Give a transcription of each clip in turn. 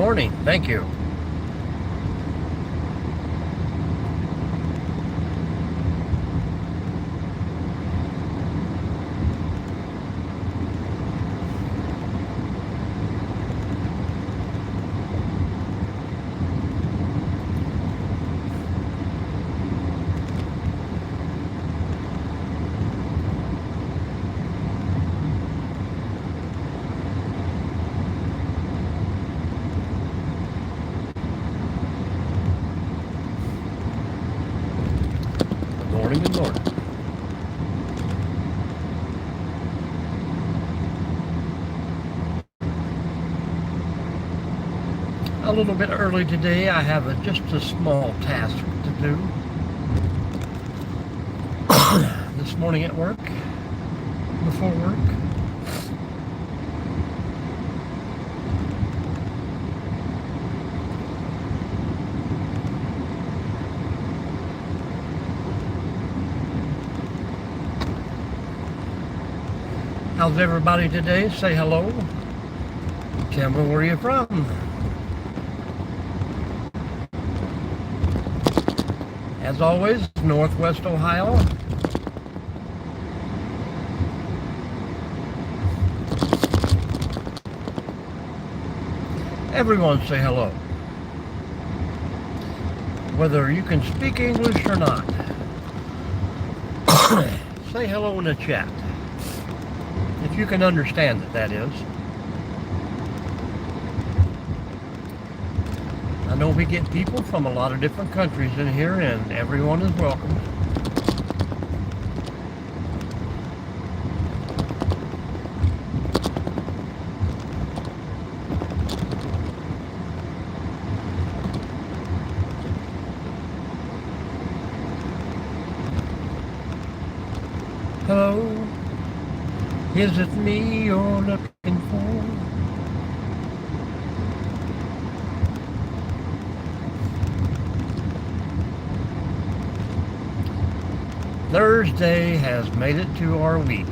morning. Thank you. Good morning. A little bit early today. I have just a small task to do this morning at work, before work. How's everybody today? Say hello. Tell me where you're from. As always, Northwest Ohio. Everyone say hello. Whether you can speak English or not. Say hello in the chat. If you can understand it, that is. I know we get people from a lot of different countries in here, and everyone is welcome. Hello. Is it me you're looking for? Thursday has made it to our week.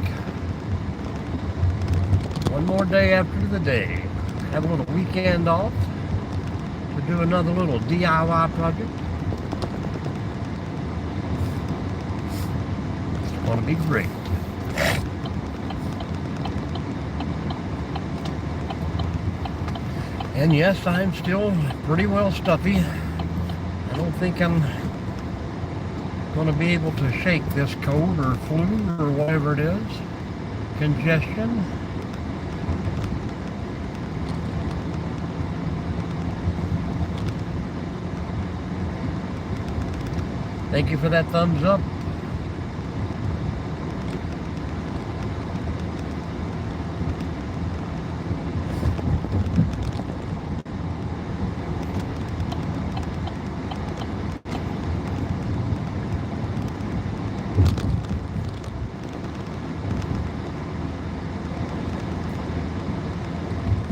One more day after the day. Have a little weekend off to do another little DIY project. It's going to be great. And yes, I'm still pretty well stuffy. I don't think I'm going to be able to shake this cold or flu or whatever it is. Congestion. Thank you for that thumbs up.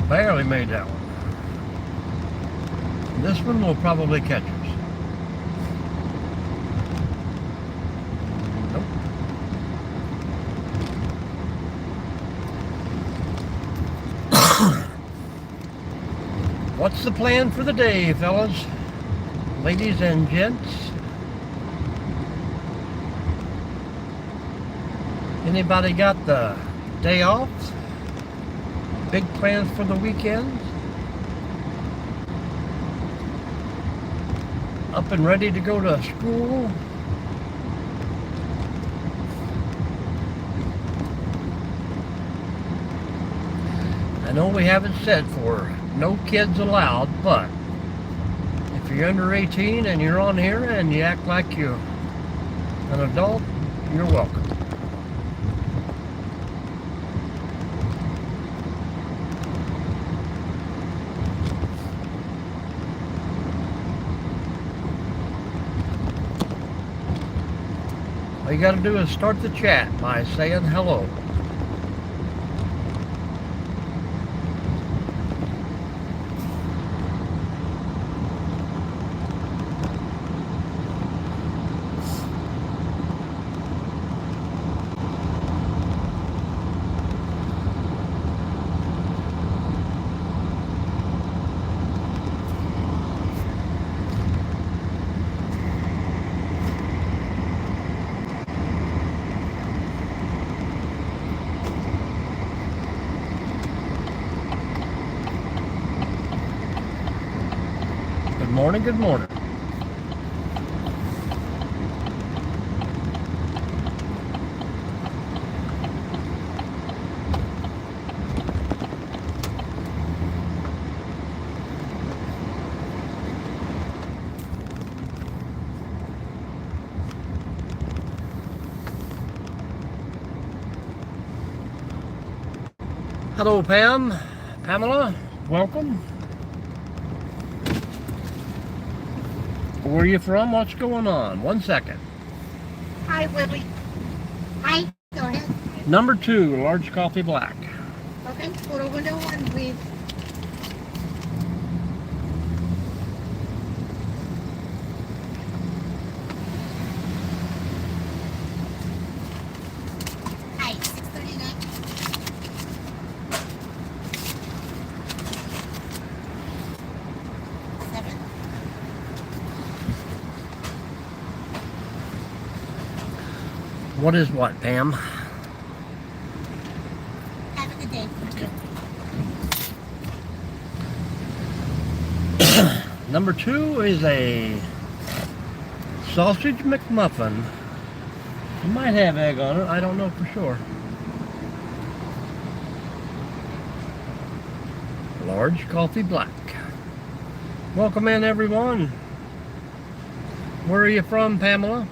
Barely made that one. This one will probably catch us. Nope. What's the plan for the day, fellas? Ladies and gents? Anybody got the day off? Big plans for the weekend? Up and ready to go to school? I know we haven't said for no kids allowed, but if you're under 18 and you're on here and you act like you're an adult, you're welcome. All you got to do is start the chat by saying hello. morning, good morning. Hello, Pamela, welcome. Where are you from? What's going on? 1 second. Hi, Willie. Hi, go ahead. Number 2, large coffee black. Okay, photo window 1, please. Hi, 639. Seven. What is what, Pam? Have a good day. Number 2 is a sausage McMuffin. It might have egg on it, I don't know for sure. Large coffee black. Welcome in, everyone. Where are you from, Pamela?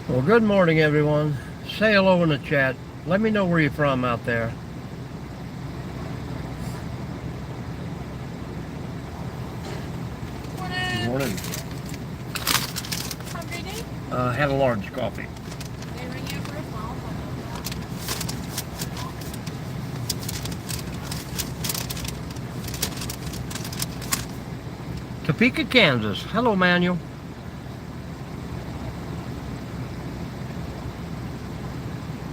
Well, good morning, everyone. Say hello in the chat. Let me know where you're from out there. Good morning. Hungry day? Had a large coffee. They ring you for a small one. Topeka, Kansas. Hello, Manuel.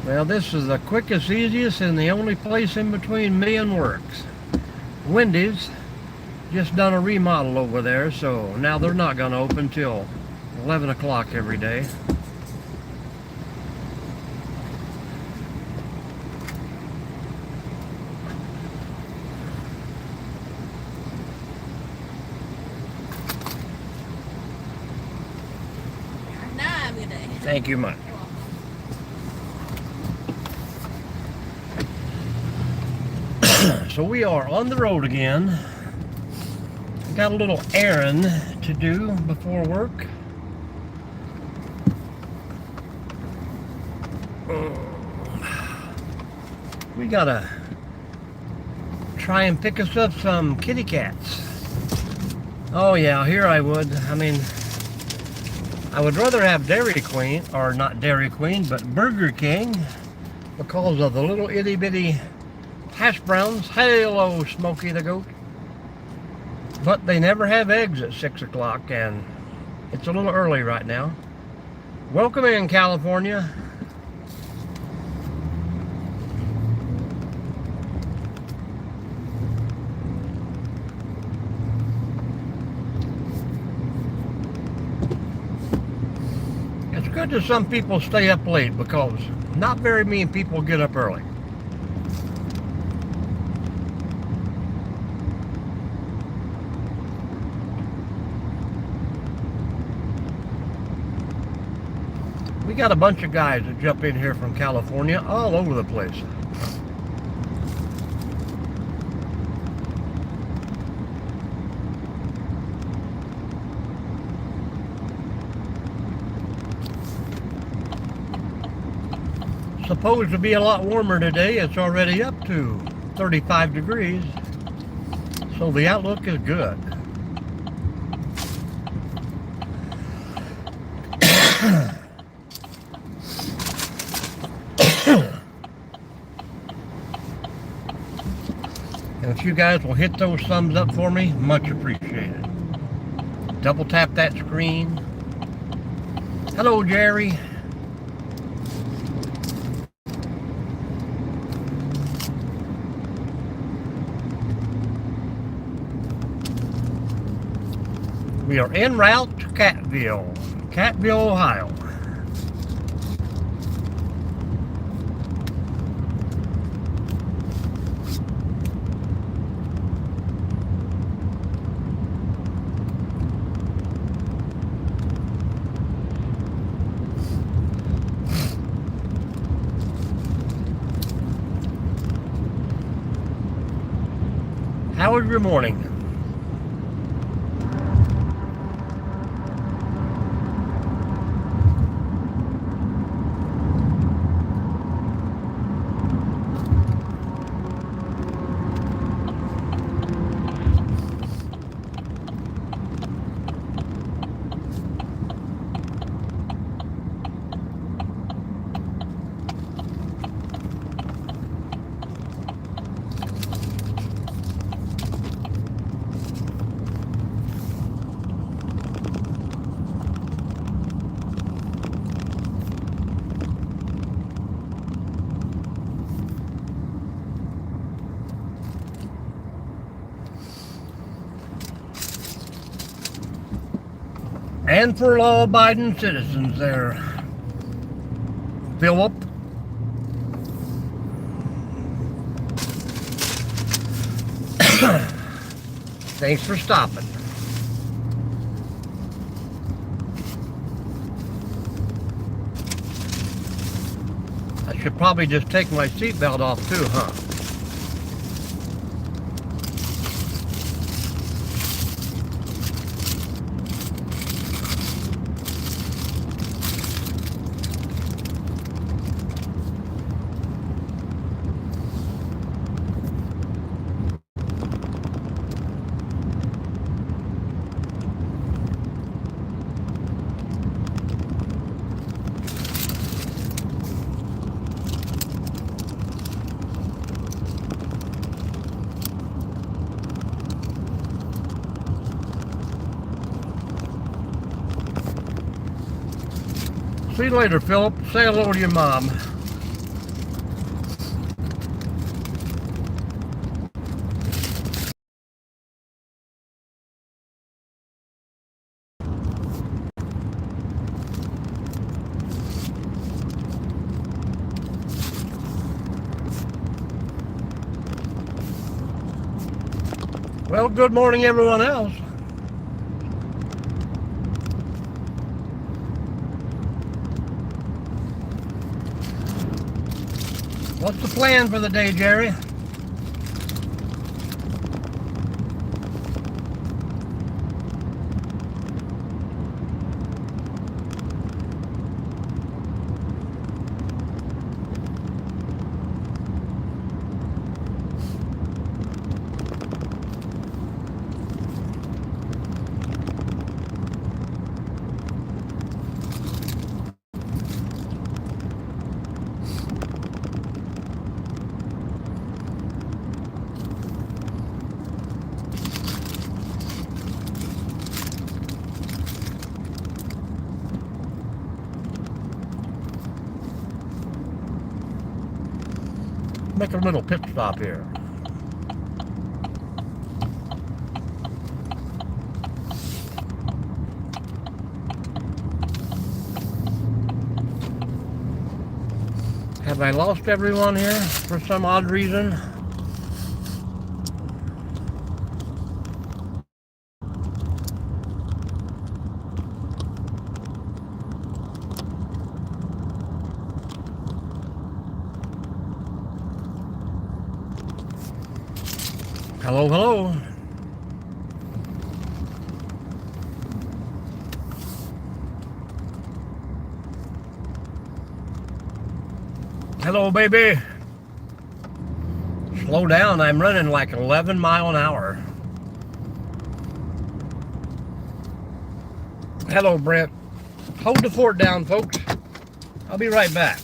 Well, this is the quickest, easiest, and the only place in between me and works. Wendy's just done a remodel over there, so now they're not going to open till 11 o'clock every day. Now have a good day. Thank you much. So we are on the road again. Got a little errand to do before work. We gotta try and pick us up some kitty cats. Oh yeah, here I would. I mean, I would rather have Dairy Queen, or not Dairy Queen, but Burger King, because of the little itty bitty hash browns. Hello, Smokey the Goat. But they never have eggs at 6 o'clock, and it's a little early right now. Welcome in, California. It's good that some people stay up late, because not very many people get up early. We got a bunch of guys that jump in here from California all over the place. Supposed to be a lot warmer today. It's already up to 35 degrees. So the outlook is good. And if you guys will hit those thumbs up for me, much appreciated. Double tap that screen. Hello, Jerry. We are en route to Catville, Ohio. How was your morning? And for law-abiding citizens there, Philip. Thanks for stopping. I should probably just take my seatbelt off too, huh? See you later, Philip. Say hello to your mom. Well, good morning, everyone else. What's the plan for the day, Jerry? Make a little pit stop here. Have I lost everyone here for some odd reason? Hello, hello. Hello, baby. Slow down. I'm running like 11 miles an hour. Hello, Brent. Hold the fort down, folks. I'll be right back.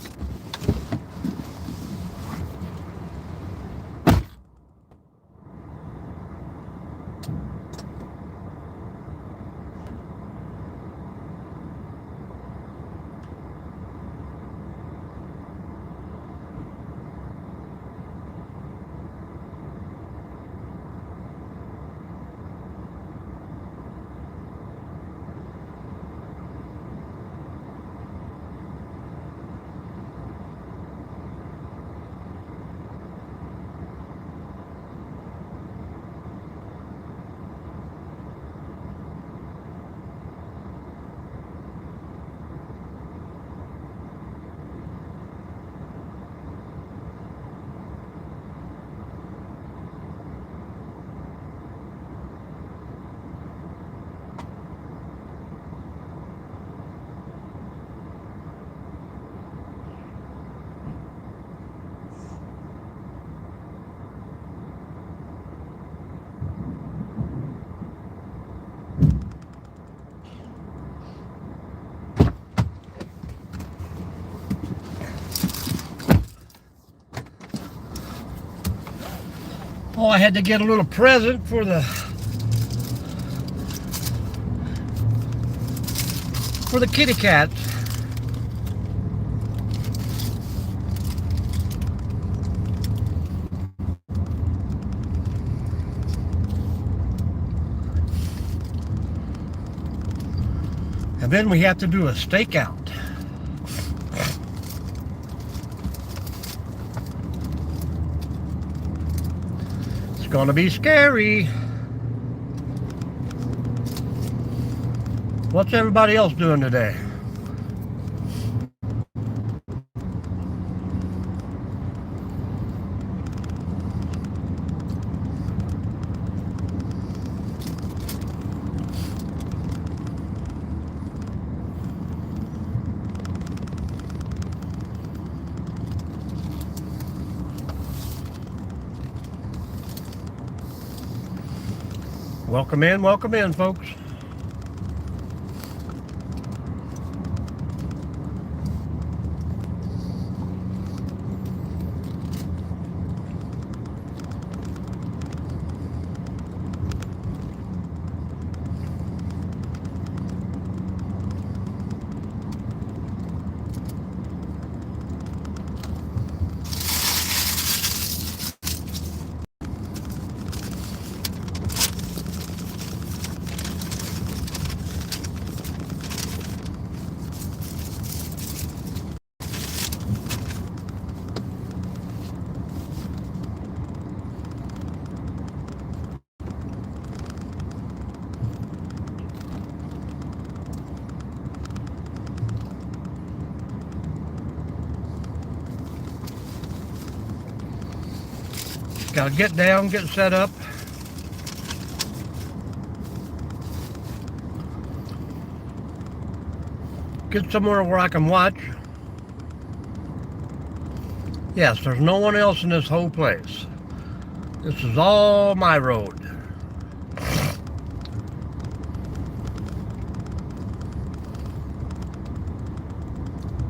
Oh, I had to get a little present for the kitty cats. And then we have to do a stakeout. It's gonna be scary. What's everybody else doing today? Welcome in, folks. Gotta get down, get set up. Get somewhere where I can watch. Yes, there's no one else in this whole place. This is all my road.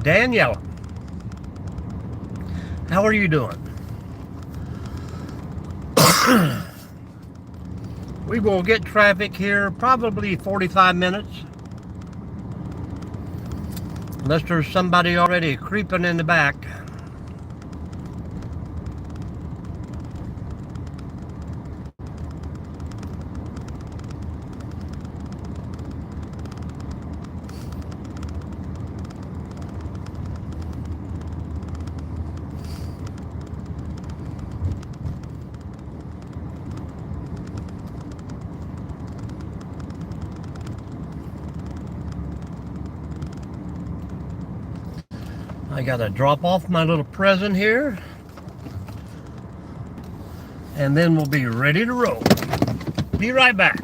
Danielle, how are you doing? We will get traffic here probably 45 minutes. Unless there's somebody already creeping in the back. I gotta drop off my little present here, and then we'll be ready to roll. Be right back.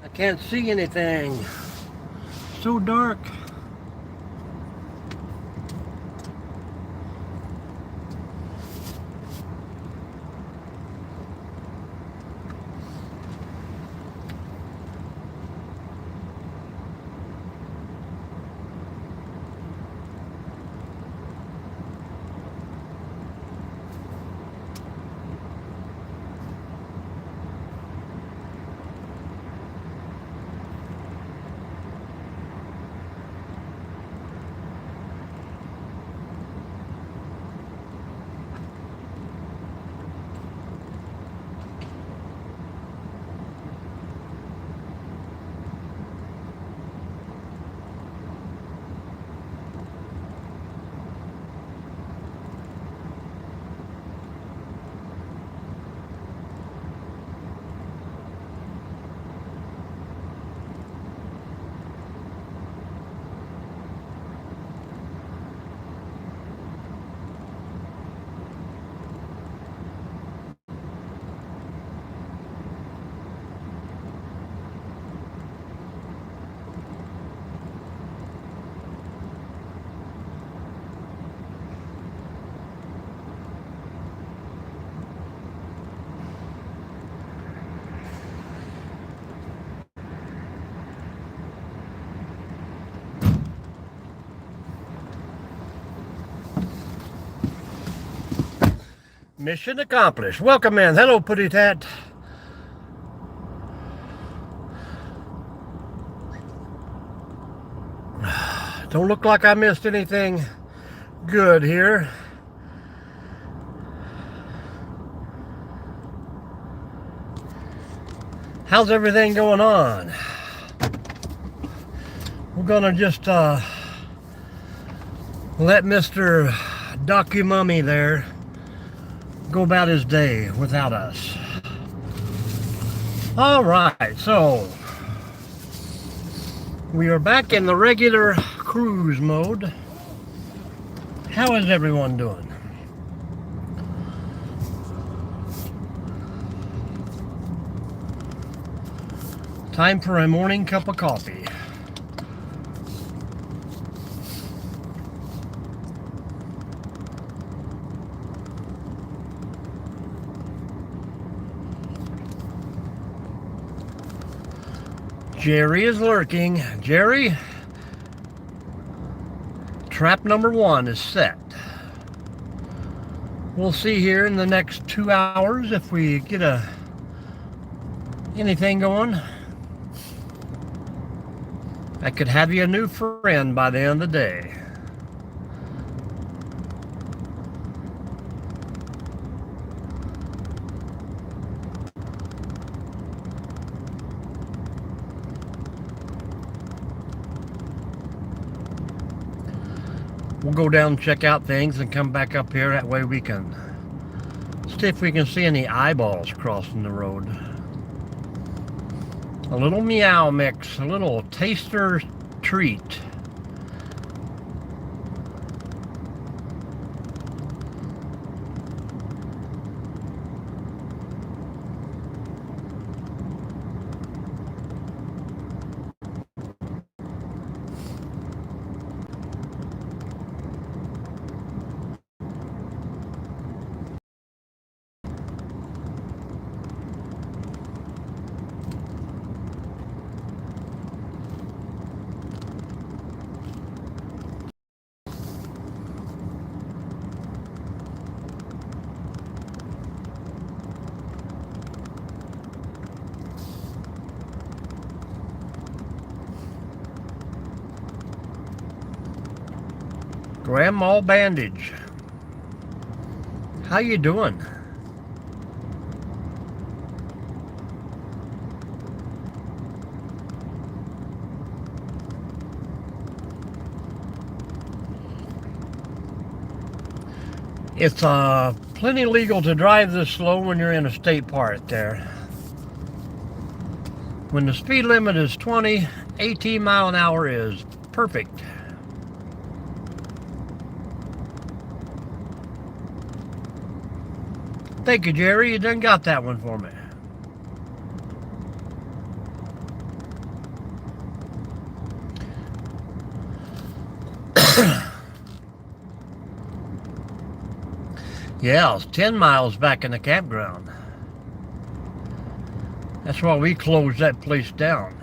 I can't see anything. So dark. Mission accomplished. Welcome in. Hello, Putty Tat. Don't look like I missed anything good here. How's everything going on? We're gonna just let Mr. Documummy there go about his day without us. All right, so we are back in the regular cruise mode. How is everyone doing? Time for a morning cup of coffee. Jerry is lurking. Jerry, trap number 1 is set. We'll see here in the next 2 hours if we get anything going. I could have you a new friend by the end of the day. We'll go down and check out things and come back up here. That way we can see if we can see any eyeballs crossing the road. A little meow mix, a little taster treat. Grandma Bandage, how you doing? It's plenty legal to drive this slow when you're in a state park there. When the speed limit is 20, 18 mile an hour is perfect. Thank you, Jerry. You done got that one for me. Yeah, it's 10 miles back in the campground. That's why we closed that place down.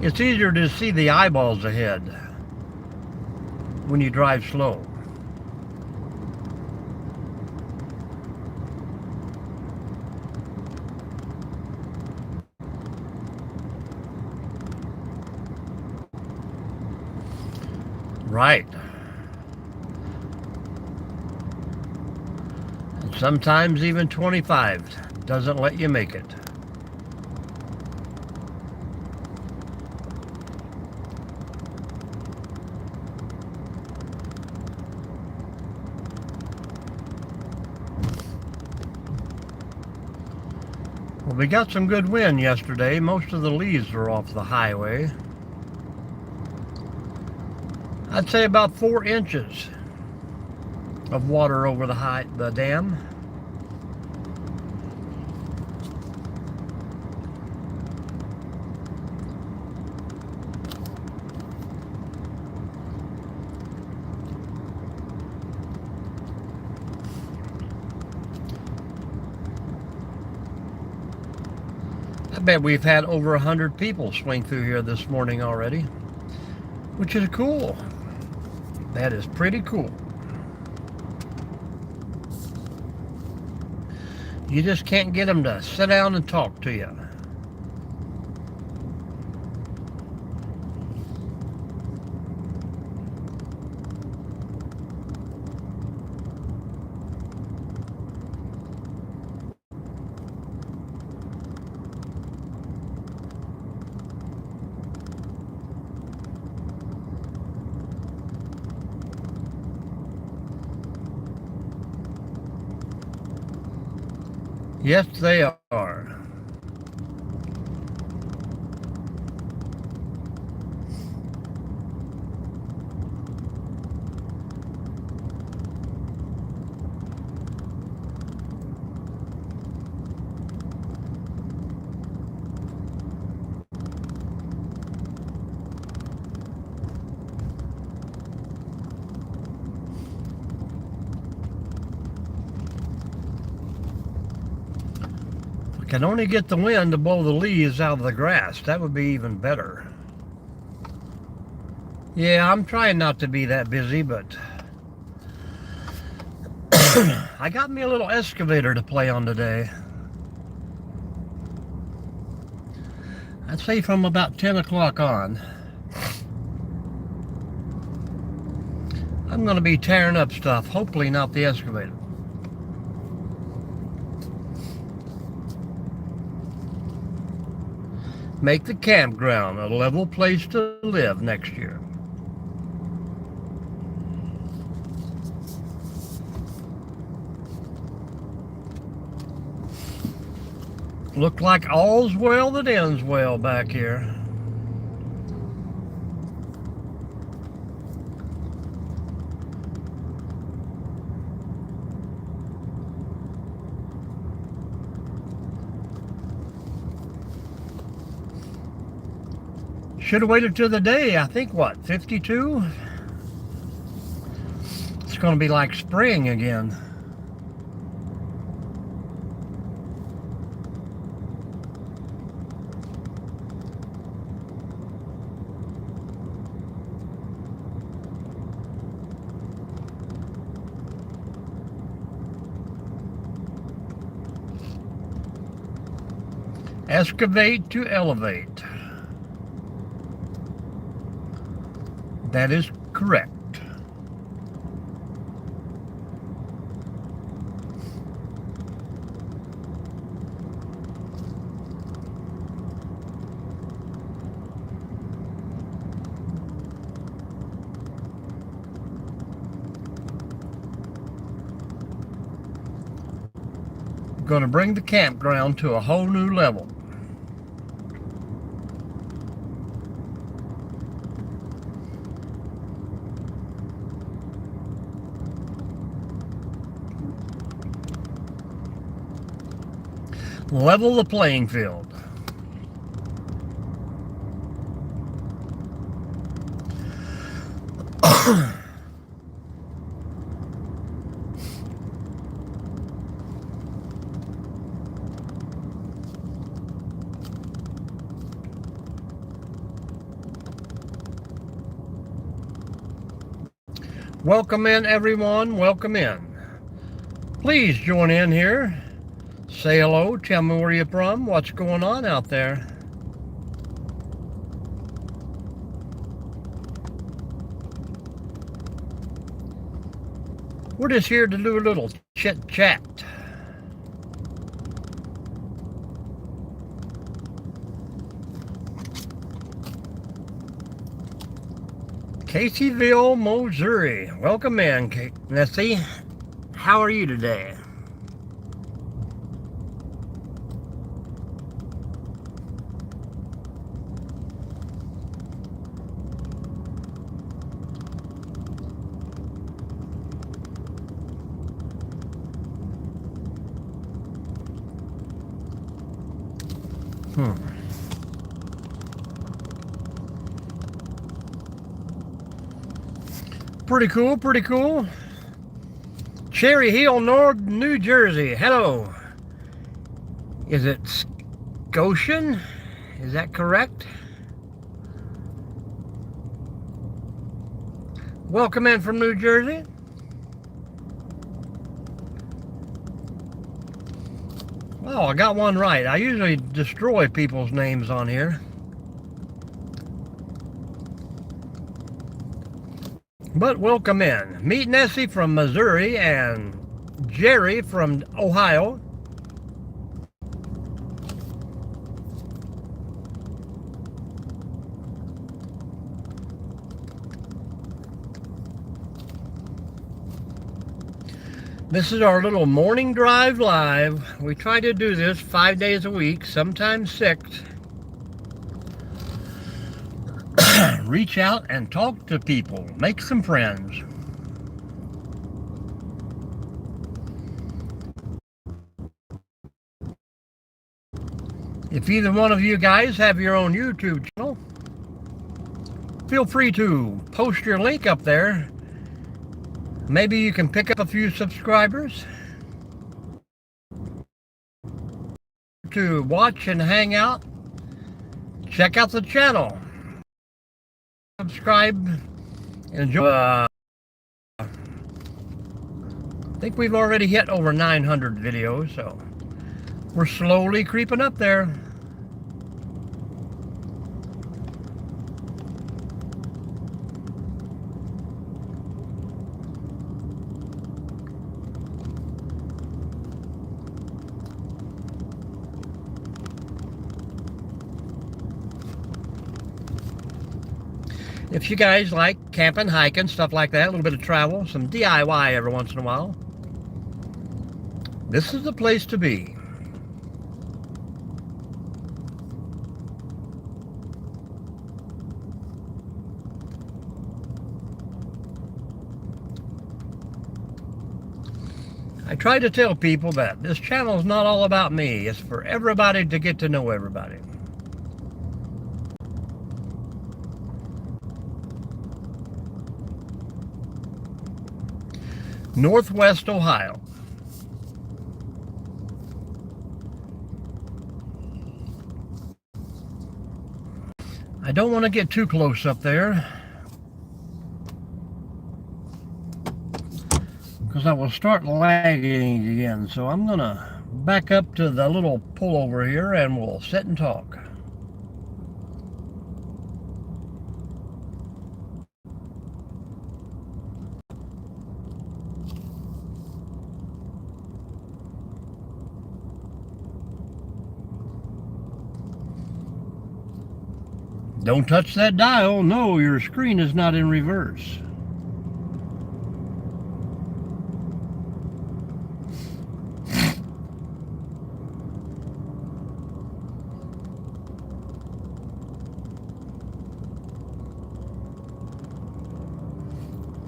It's easier to see the eyeballs ahead when you drive slow. Right. And sometimes even 25 doesn't let you make it. Well, we got some good wind yesterday. Most of the leaves were off the highway. I'd say about 4 inches of water over the dam. bet we've had over 100 people swing through here this morning already, which is cool. That is pretty cool. You just can't get them to sit down and talk to you. Yes, they are. Can only get the wind to blow the leaves out of the grass. That would be even better. Yeah, I'm trying not to be that busy, but I got me a little excavator to play on today. I'd say from about 10 o'clock on. I'm going to be tearing up stuff, hopefully not the excavator. Make the campground a level place to live next year. Look like all's well that ends well back here. Should have waited till the day. I think, what, 52? It's going to be like spring again. Excavate to elevate. That is correct. Going to bring the campground to a whole new level. Level the playing field. Welcome in, everyone. Welcome in. Please join in here. Say hello, tell me where you're from, what's going on out there. We're just here to do a little chit chat. Caseyville, Missouri. Welcome in, Nessie. How are you today? Pretty cool, pretty cool. Cherry Hill, New Jersey. Hello. Is it Ocean. Is that correct? Welcome in from New Jersey. Oh, I got one right. I usually destroy people's names on here. But welcome in. Meet Nessie from Missouri and Jerry from Ohio. This is our little morning drive live. We try to do this 5 days a week, sometimes 6. Reach out and talk to people, make some friends. If either one of you guys have your own YouTube channel, feel free to post your link up there. Maybe you can pick up a few subscribers to watch and hang out. Check out the channel. Subscribe. Enjoy. I think we've already hit over 900 videos, so we're slowly creeping up there. If you guys like camping, hiking, stuff like that, a little bit of travel, some DIY every once in a while, this is the place to be. I try to tell people that this channel is not all about me. It's for everybody to get to know everybody. Northwest Ohio. I don't want to get too close up there because I will start lagging again. So I'm going to back up to the little pullover here and we'll sit and talk. Don't touch that dial. No, your screen is not in reverse.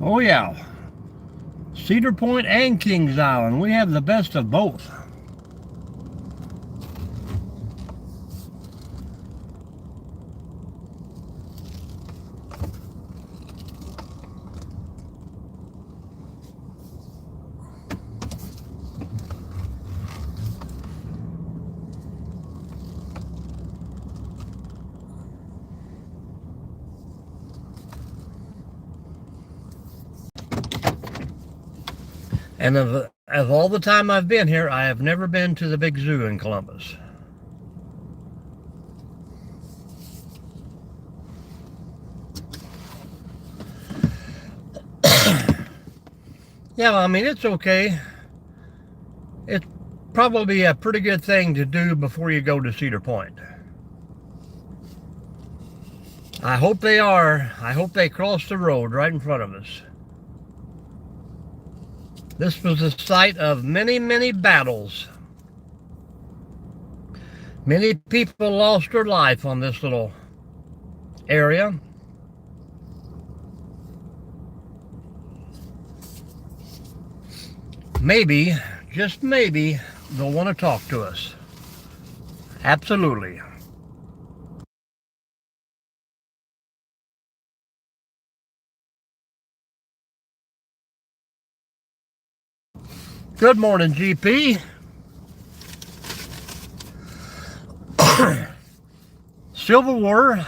Oh yeah. Cedar Point and Kings Island. We have the best of both. And of all the time I've been here, I have never been to the big zoo in Columbus. Yeah, I mean, it's okay. It's probably a pretty good thing to do before you go to Cedar Point. I hope they are. I hope they cross the road right in front of us. This was the site of many, many battles. Many people lost their life on this little area. Maybe, just maybe, they'll want to talk to us. Absolutely. Good morning, GP. Civil War.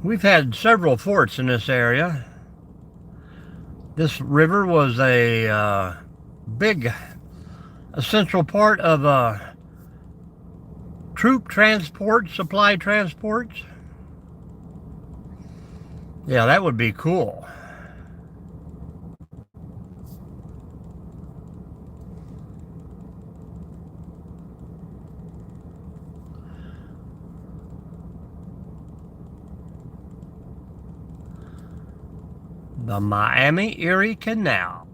We've had several forts in this area. This river was a big essential part of troop transport, supply transports. Yeah, that would be cool. The Miami-Erie Canal.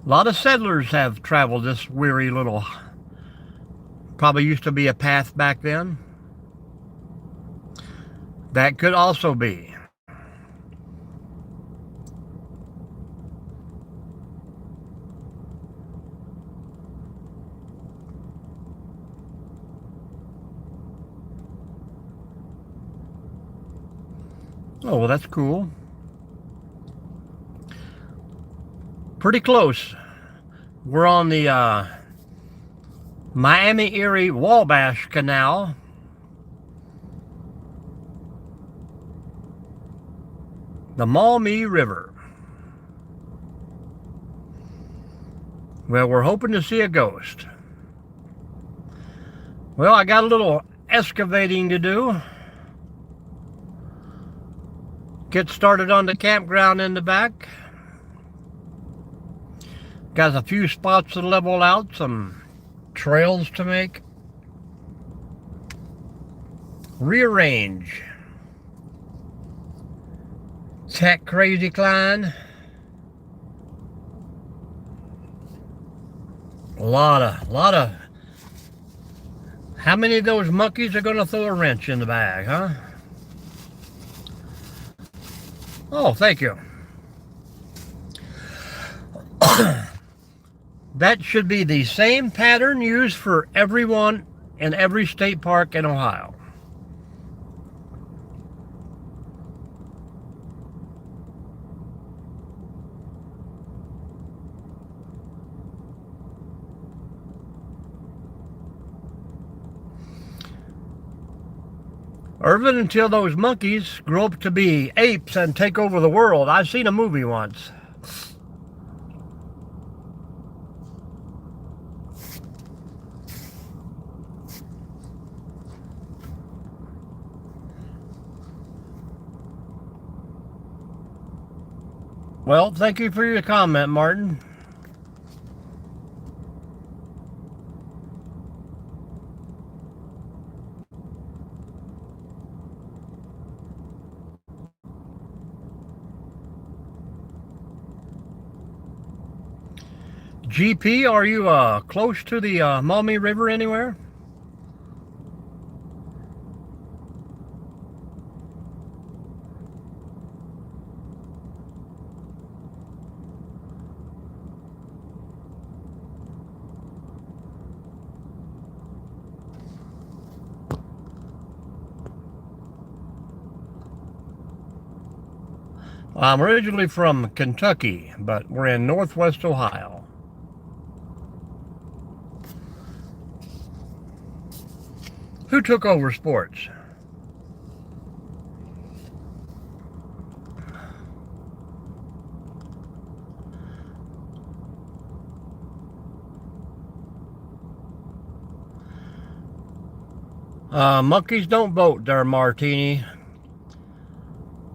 A lot of settlers have traveled this weary little, probably used to be a path back then. That could also be. Oh, well, that's cool. Pretty close. We're on the Miami-Erie Wabash Canal. The Maumee River. Well, we're hoping to see a ghost. Well, I got a little excavating to do. Get started on the campground in the back. Got a few spots to level out, some trails to make. Rearrange. Tech Crazy Klein. A lot of. How many of those monkeys are going to throw a wrench in the bag, huh? Oh, thank you. That should be the same pattern used for everyone in every state park in Ohio. Irvin, until those monkeys grow up to be apes and take over the world. I've seen a movie once. Well, thank you for your comment, Martin. GP, are you close to the Maumee River anywhere? I'm originally from Kentucky, but we're in Northwest Ohio. Who took over sports? Monkeys don't vote there, Martini.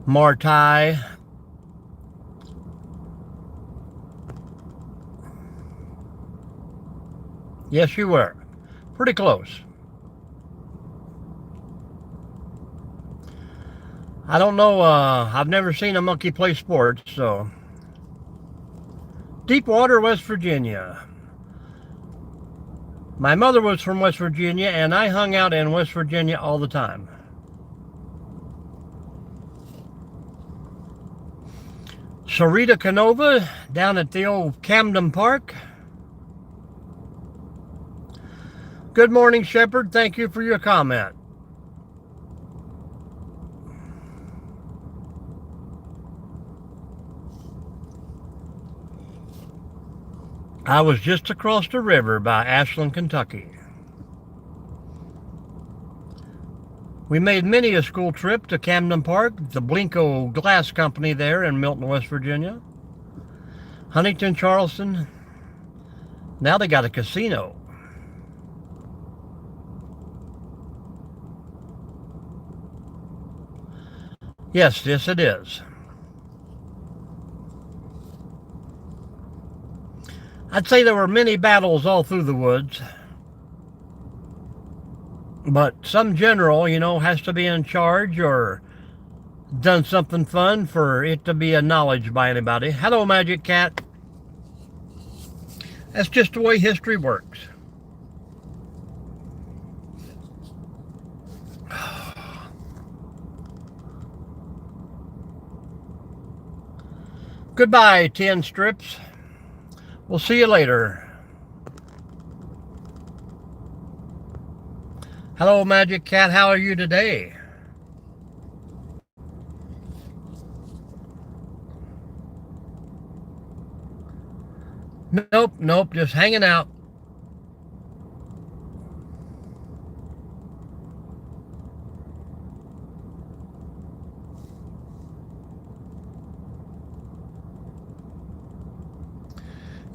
Marti. Yes, you were. Pretty close. I don't know, I've never seen a monkey play sports, so. Deepwater, West Virginia. My mother was from West Virginia, and I hung out in West Virginia all the time. Sarita Canova, down at the old Camden Park. Good morning, Shepherd. Thank you for your comment. I was just across the river by Ashland, Kentucky. We made many a school trip to Camden Park, the Blinko Glass Company there in Milton, West Virginia. Huntington, Charleston. Now they got a casino. Yes, yes it is. I'd say there were many battles all through the woods. But some general, has to be in charge or done something fun for it to be acknowledged by anybody. Hello, Magic Cat. That's just the way history works. Goodbye, 10 strips. We'll see you later. Hello, Magic Cat. How are you today? Nope, just hanging out.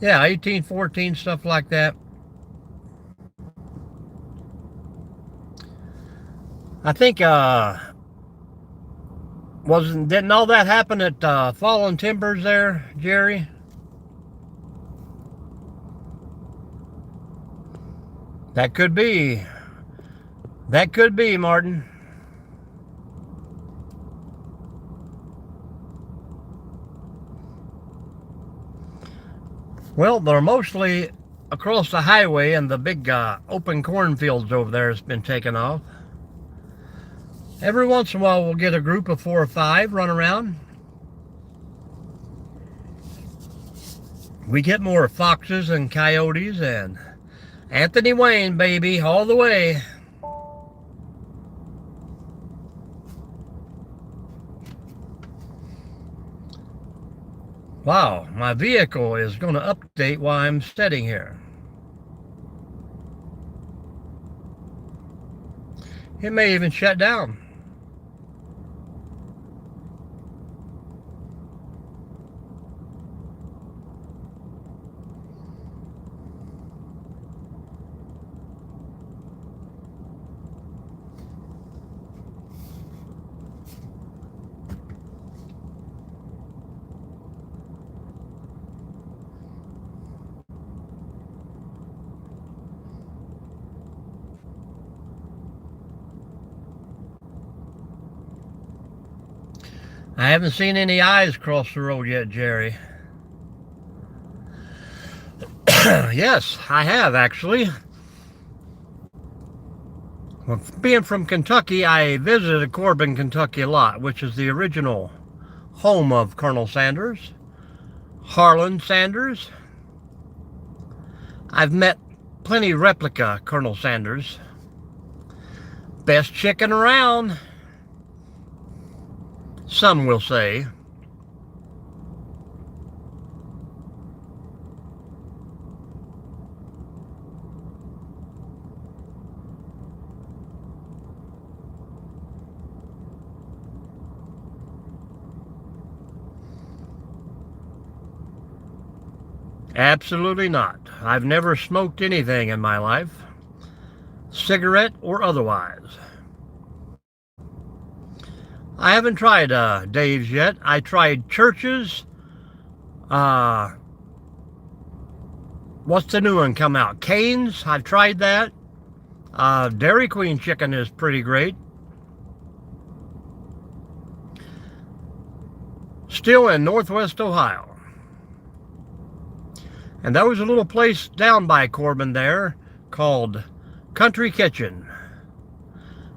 Yeah, 1814, stuff like that. I think, didn't all that happen at Fallen Timbers there, Jerry? That could be. That could be, Martin. Well, they're mostly across the highway, and the big open cornfields over there has been taken off. Every once in a while, we'll get a group of 4 or 5 run around. We get more foxes and coyotes and Anthony Wayne, baby, all the way. Wow, my vehicle is going to update while I'm sitting here. It may even shut down. I haven't seen any eyes cross the road yet, Jerry. Yes, I have actually. Well, being from Kentucky, I visited Corbin, Kentucky a lot, which is the original home of Colonel Sanders, Harlan Sanders. I've met plenty replica Colonel Sanders. Best chicken around, some will say. Absolutely not. I've never smoked anything in my life, cigarette or otherwise. I haven't tried Dave's yet. I tried Church's. What's the new one come out? Cane's. I've tried that. Dairy Queen chicken is pretty great. Still in Northwest Ohio. And there was a little place down by Corbin there called Country Kitchen.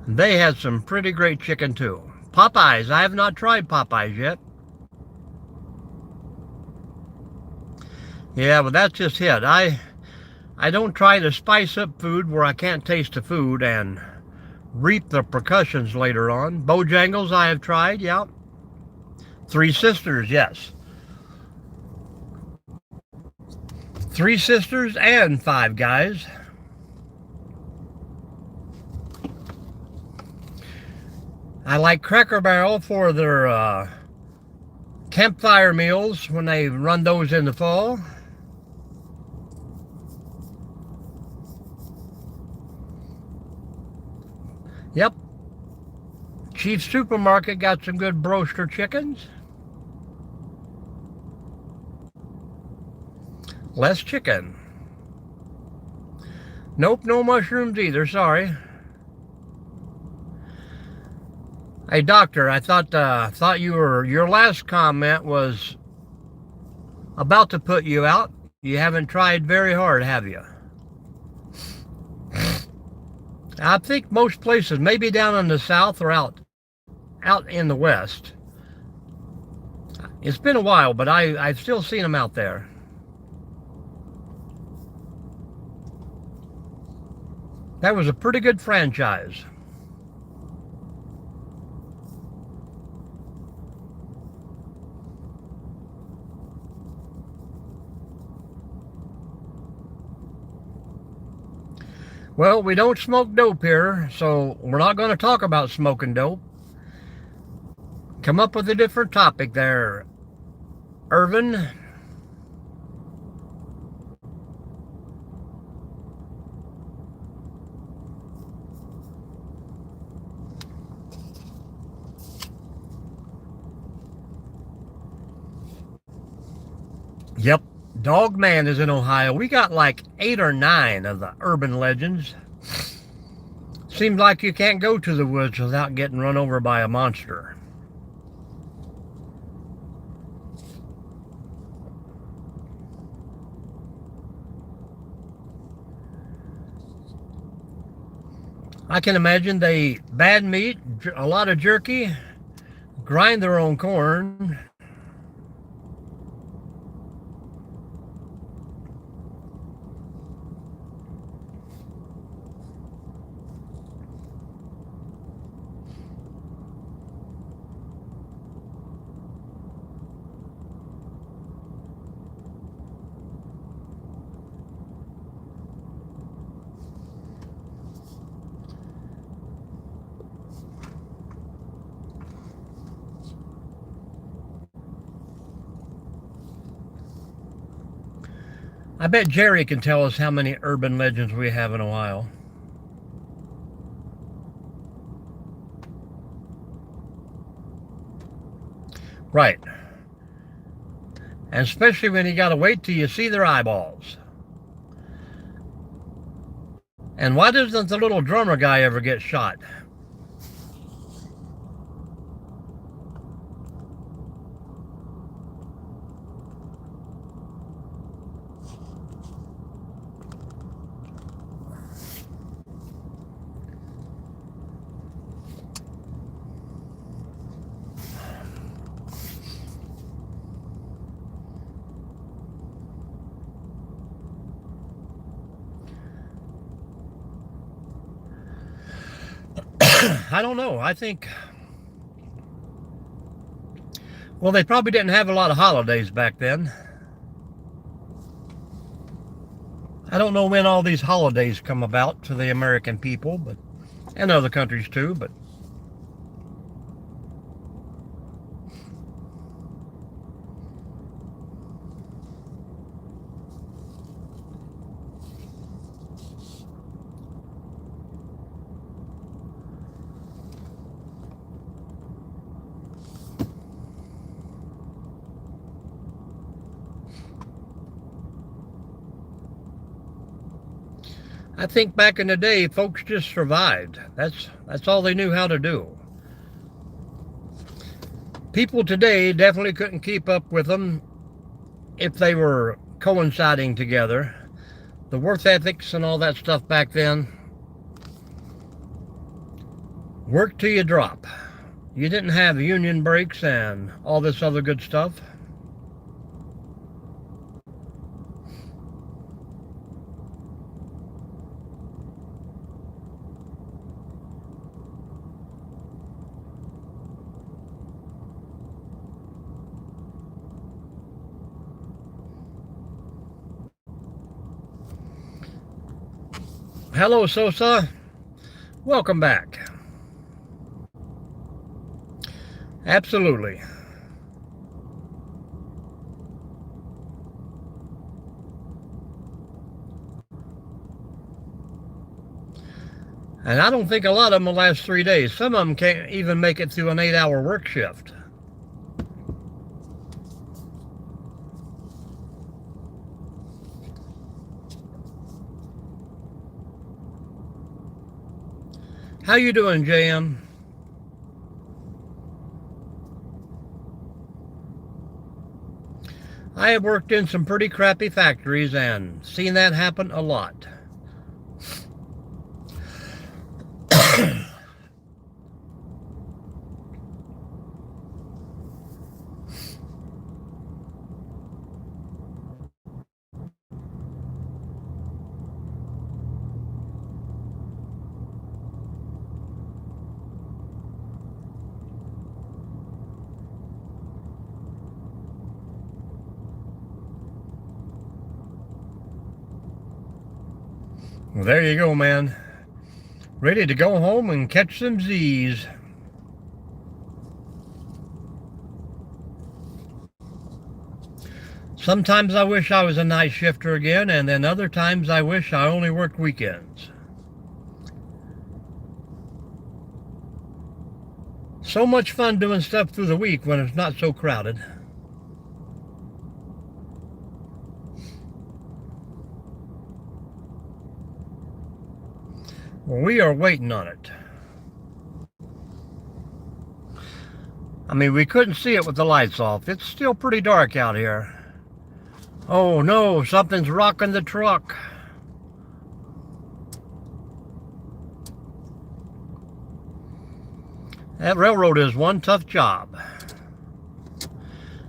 They had some pretty great chicken too. Popeyes, I have not tried Popeyes yet. Yeah, but that's just it. I don't try to spice up food where I can't taste the food and reap the repercussions later on. Bojangles I have tried, yeah. Three Sisters, yes. 3 sisters and 5 guys. I like Cracker Barrel for their campfire meals when they run those in the fall. Yep. Chief Supermarket got some good broister chickens. Less chicken. Nope, no mushrooms either, sorry. Hey doctor, I thought your last comment was about to put you out. You haven't tried very hard, have you? I think most places, maybe down in the south or out in the west. It's been a while, but I've still seen them out there. That was a pretty good franchise. Well, we don't smoke dope here, so we're not going to talk about smoking dope. Come up with a different topic there, Irvin. Yep, Dog Man is in Ohio. We got like 8 or 9 of the urban legends. Seems like you can't go to the woods without getting run over by a monster. I can imagine they eat bad meat, a lot of jerky, grind their own corn. I bet Jerry can tell us how many urban legends we have in Ohio. Right. And especially when you got to wait till you see their eyeballs. And why doesn't the little drummer guy ever get shot? I don't know. I think, well, they probably didn't have a lot of holidays back then. I don't know when all these holidays come about to the American people, but and other countries too, but I think back in the day, folks just survived. That's all they knew how to do. People today definitely couldn't keep up with them if they were coinciding together. The work ethics and all that stuff back then, work till you drop. You didn't have union breaks and all this other good stuff. Hello, Sosa. Welcome back. Absolutely. And I don't think a lot of them will last 3 days. Some of them can't even make it through an 8-hour work shift. How you doing, JM? I have worked in some pretty crappy factories and seen that happen a lot. Well, there you go, man. Ready to go home and catch some Z's. Sometimes I wish I was a night shifter again, and then other times I wish I only worked weekends. So much fun doing stuff through the week when it's not so crowded. Well, we are waiting on it. I mean, we couldn't see it with the lights off. It's still pretty dark out here. Oh no, something's rocking the truck. That railroad is one tough job.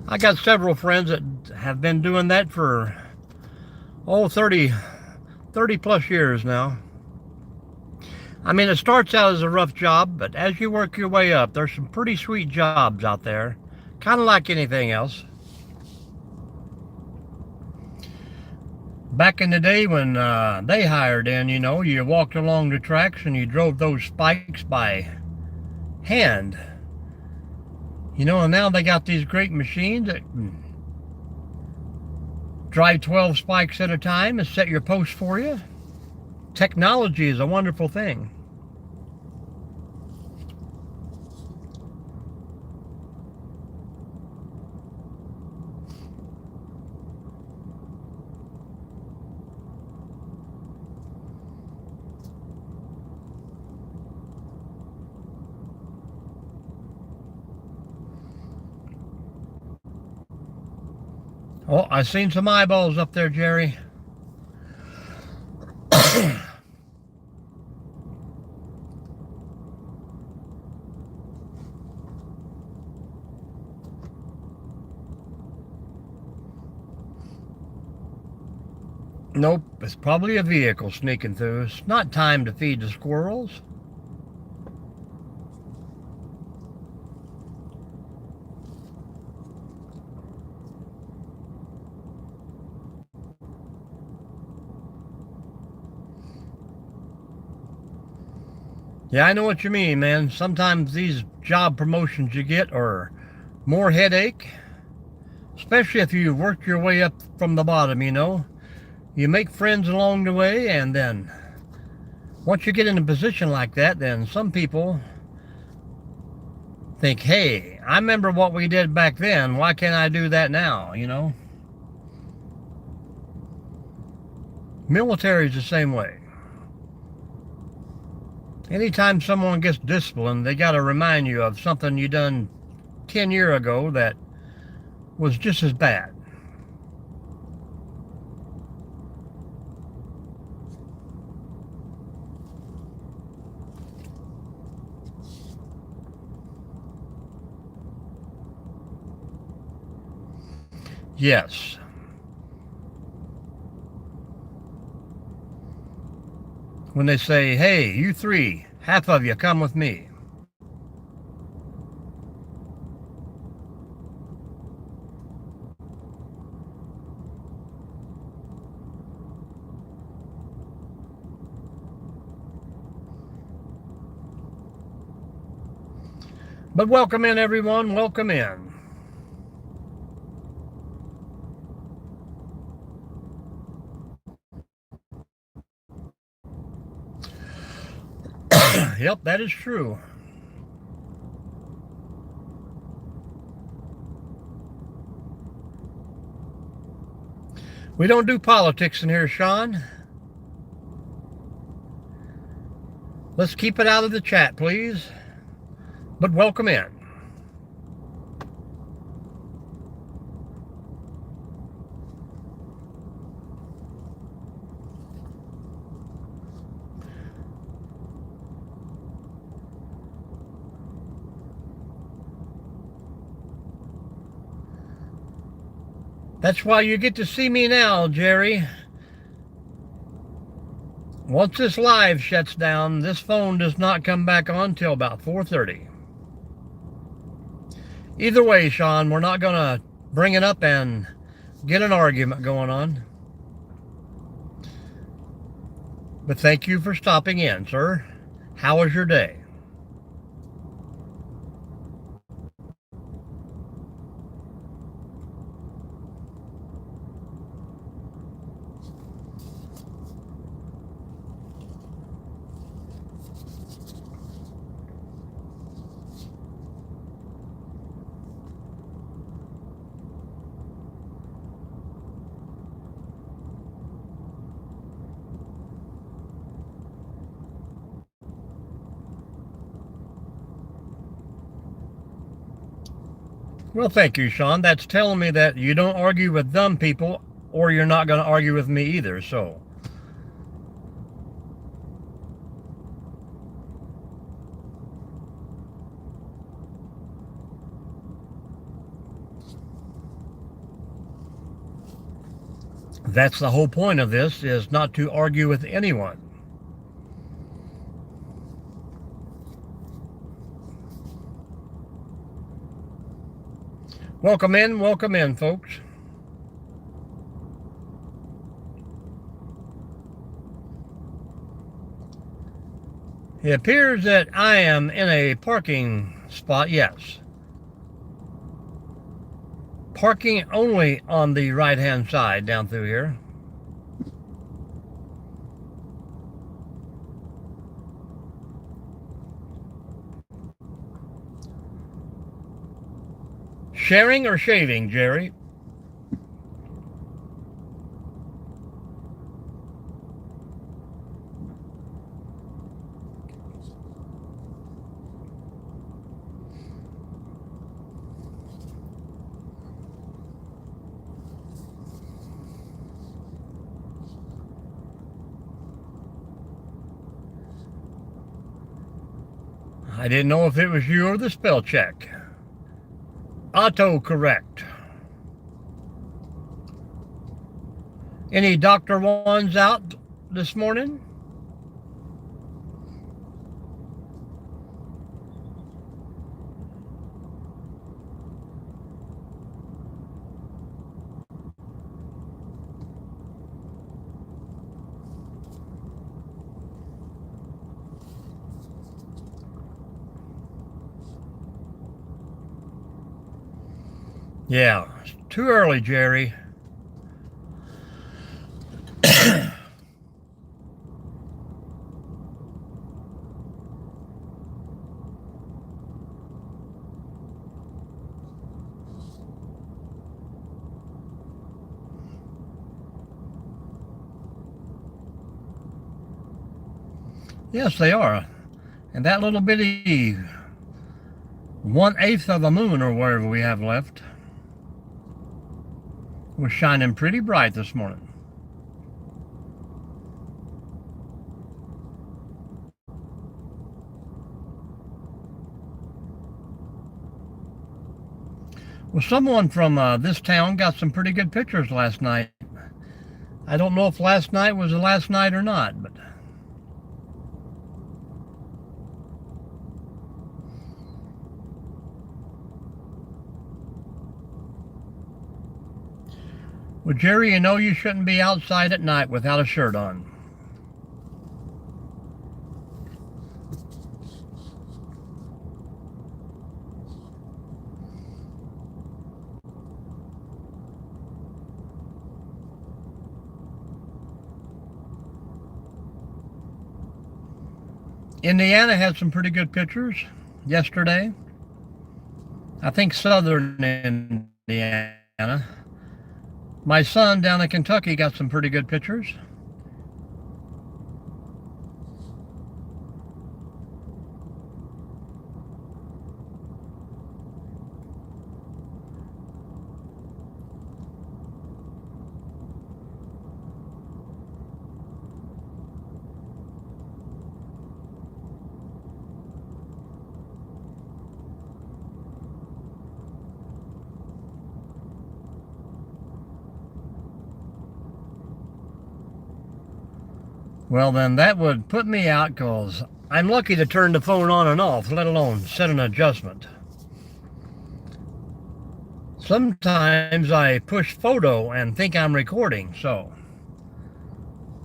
I got several friends that have been doing that for, 30 plus years now. I mean, it starts out as a rough job, but as you work your way up, there's some pretty sweet jobs out there. Kind of like anything else. Back in the day when they hired in, you walked along the tracks and you drove those spikes by hand. And now they got these great machines that drive 12 spikes at a time and set your post for you. Technology is a wonderful thing. Oh, I seen some eyeballs up there, Jerry. Nope, it's probably a vehicle sneaking through. It's not time to feed the squirrels. Yeah, I know what you mean, man. Sometimes these job promotions you get are more headache, especially if you've worked your way up from the bottom, You make friends along the way, and then once you get in a position like that, then some people think, hey, I remember what we did back then. Why can't I do that now, Military's the same way. Anytime someone gets disciplined, they got to remind you of something you done 10 years ago that was just as bad. Yes. When they say, hey, you three, half of you come with me. But welcome in, everyone. Welcome in. Yep, that is true. We don't do politics in here, Sean. Let's keep it out of the chat, please. But welcome in. That's why you get to see me now, Jerry. Once this live shuts down, this phone does not come back on till about 4:30. Either way, Sean, we're not going to bring it up and get an argument going on. But thank you for stopping in, sir. How was your day? Well, thank you, Sean. That's telling me that you don't argue with dumb people, or you're not going to argue with me either, so. That's the whole point of this, is not to argue with anyone. Welcome in, folks. It appears that I am in a parking spot, yes. Parking only on the right-hand side down through here. Sharing or shaving, Jerry? I didn't know if it was you or the spell check. Auto-correct. Any Dr. Ones out this morning? Yeah, it's too early, Jerry. Yes, they are. And that little bitty 1/8 of the moon, or whatever we have left, was shining pretty bright this morning. Well, someone from this town got some pretty good pictures last night. I don't know if last night was the last night or not, but well, Jerry, you know you shouldn't be outside at night without a shirt on. Indiana had some pretty good pictures yesterday. I think southern Indiana. My son down in Kentucky got some pretty good pictures. Well, then that would put me out because I'm lucky to turn the phone on and off, let alone set an adjustment. Sometimes I push photo and think I'm recording, so.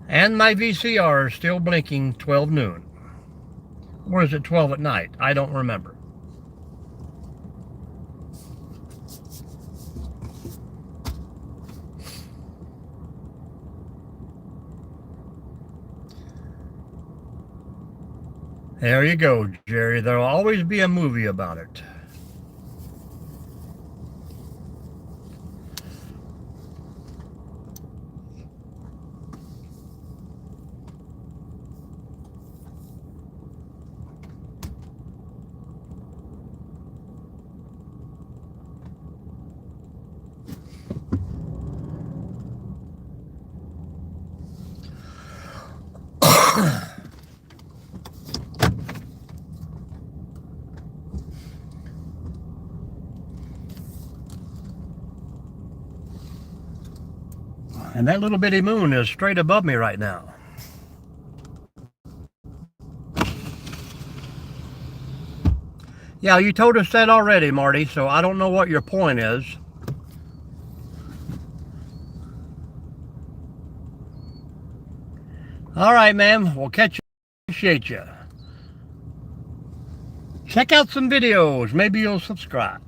And my VCR is still blinking 12 noon. Or is it 12 at night? I don't remember. There you go, Jerry. There'll always be a movie about it. And that little bitty moon is straight above me right now. Yeah, you told us that already, Marty, so I don't know what your point is. All right, ma'am. We'll catch you. Appreciate you. Check out some videos. Maybe you'll subscribe.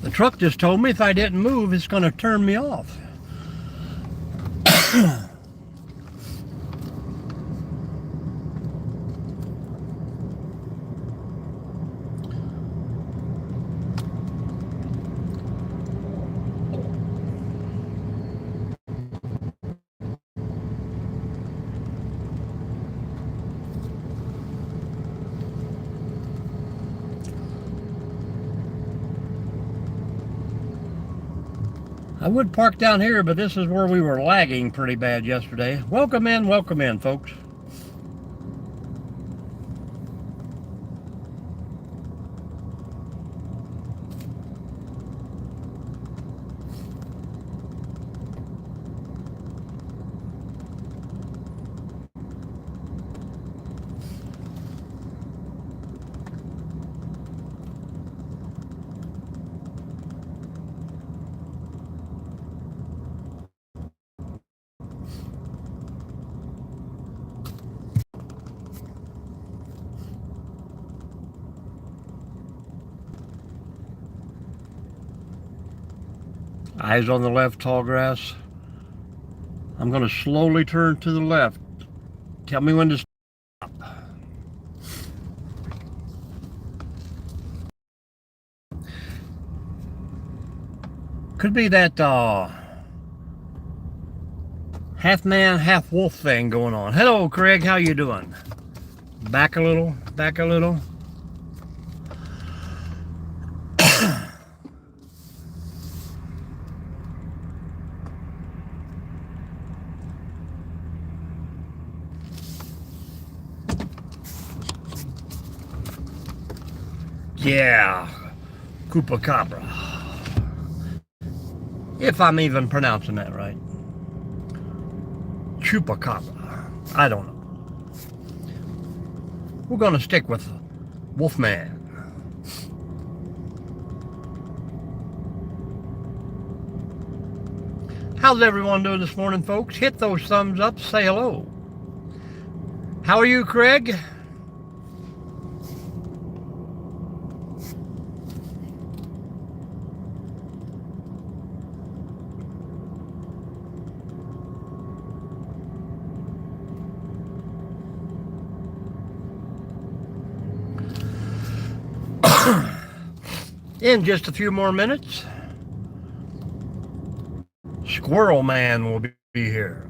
The truck just told me if I didn't move, it's going to turn me off. I would park down here, but this is where we were lagging pretty bad yesterday. Welcome in, folks. Eyes on the left, tall grass. I'm going to slowly turn to the left. Tell me when to stop. Could be that half man, half wolf thing going on. Hello, Craig. How you doing? Back a little, back a little. Yeah, Chupacabra. If I'm even pronouncing that right. Chupacabra. I don't know. We're going to stick with Wolfman. How's everyone doing this morning, folks? Hit those thumbs up, say hello. How are you, Craig? In just a few more minutes, Squirrel Man will be here.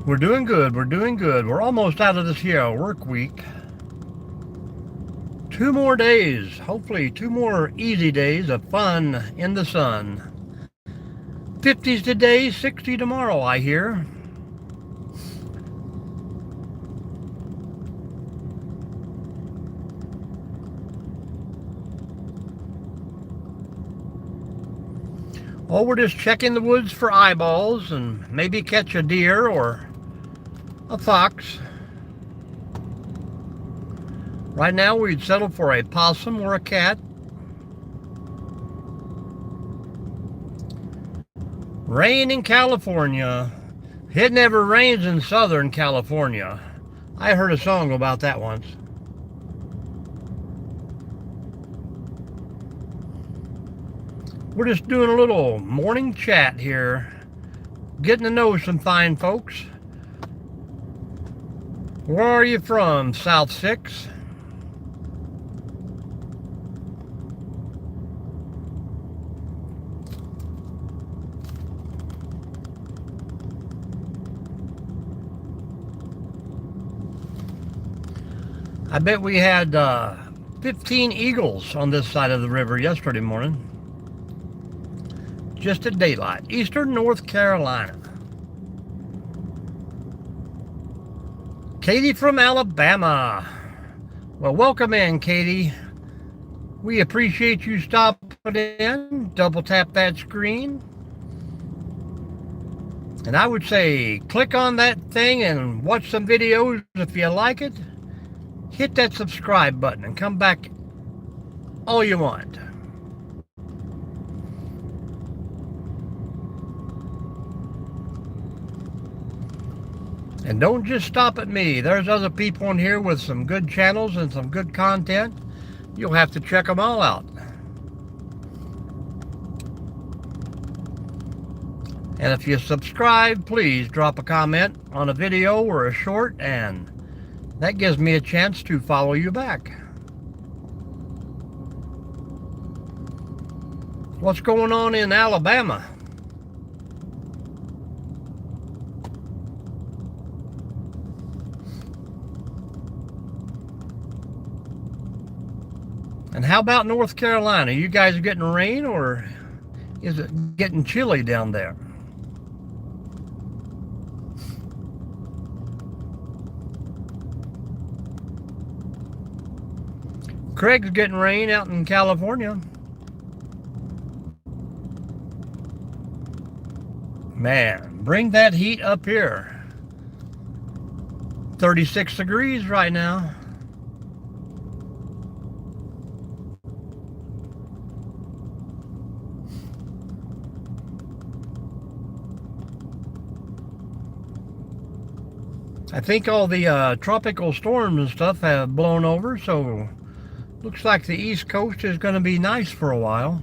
We're doing good. We're doing good. We're almost out of this here work week. 2 more days. Hopefully 2 more easy days of fun in the sun. 50s today, 60 tomorrow, I hear. Oh, we're just checking the woods for eyeballs and maybe catch a deer or a fox. Right now we'd settle for a possum or a cat. Rain in California. It never rains in Southern California. I heard a song about that once. We're just doing a little morning chat here, getting to know some fine folks. Where are you from, South 6? I bet we had 15 eagles on this side of the river yesterday morning. Just at daylight. Eastern North Carolina. Katie from Alabama. Well, welcome in, Katie. We appreciate you stopping in. Double tap that screen. And I would say click on that thing and watch some videos if you like it. Hit that subscribe button and come back all you want. And don't just stop at me. There's other people in here with some good channels and some good content. You'll have to check them all out. And if you subscribe, please drop a comment on a video or a short, and that gives me a chance to follow you back. What's going on in Alabama? And how about North Carolina? You guys getting rain, or is it getting chilly down there? Craig's getting rain out in California. Man, bring that heat up here. 36 degrees right now. I think all the tropical storms and stuff have blown over, so looks like the East Coast is going to be nice for a while.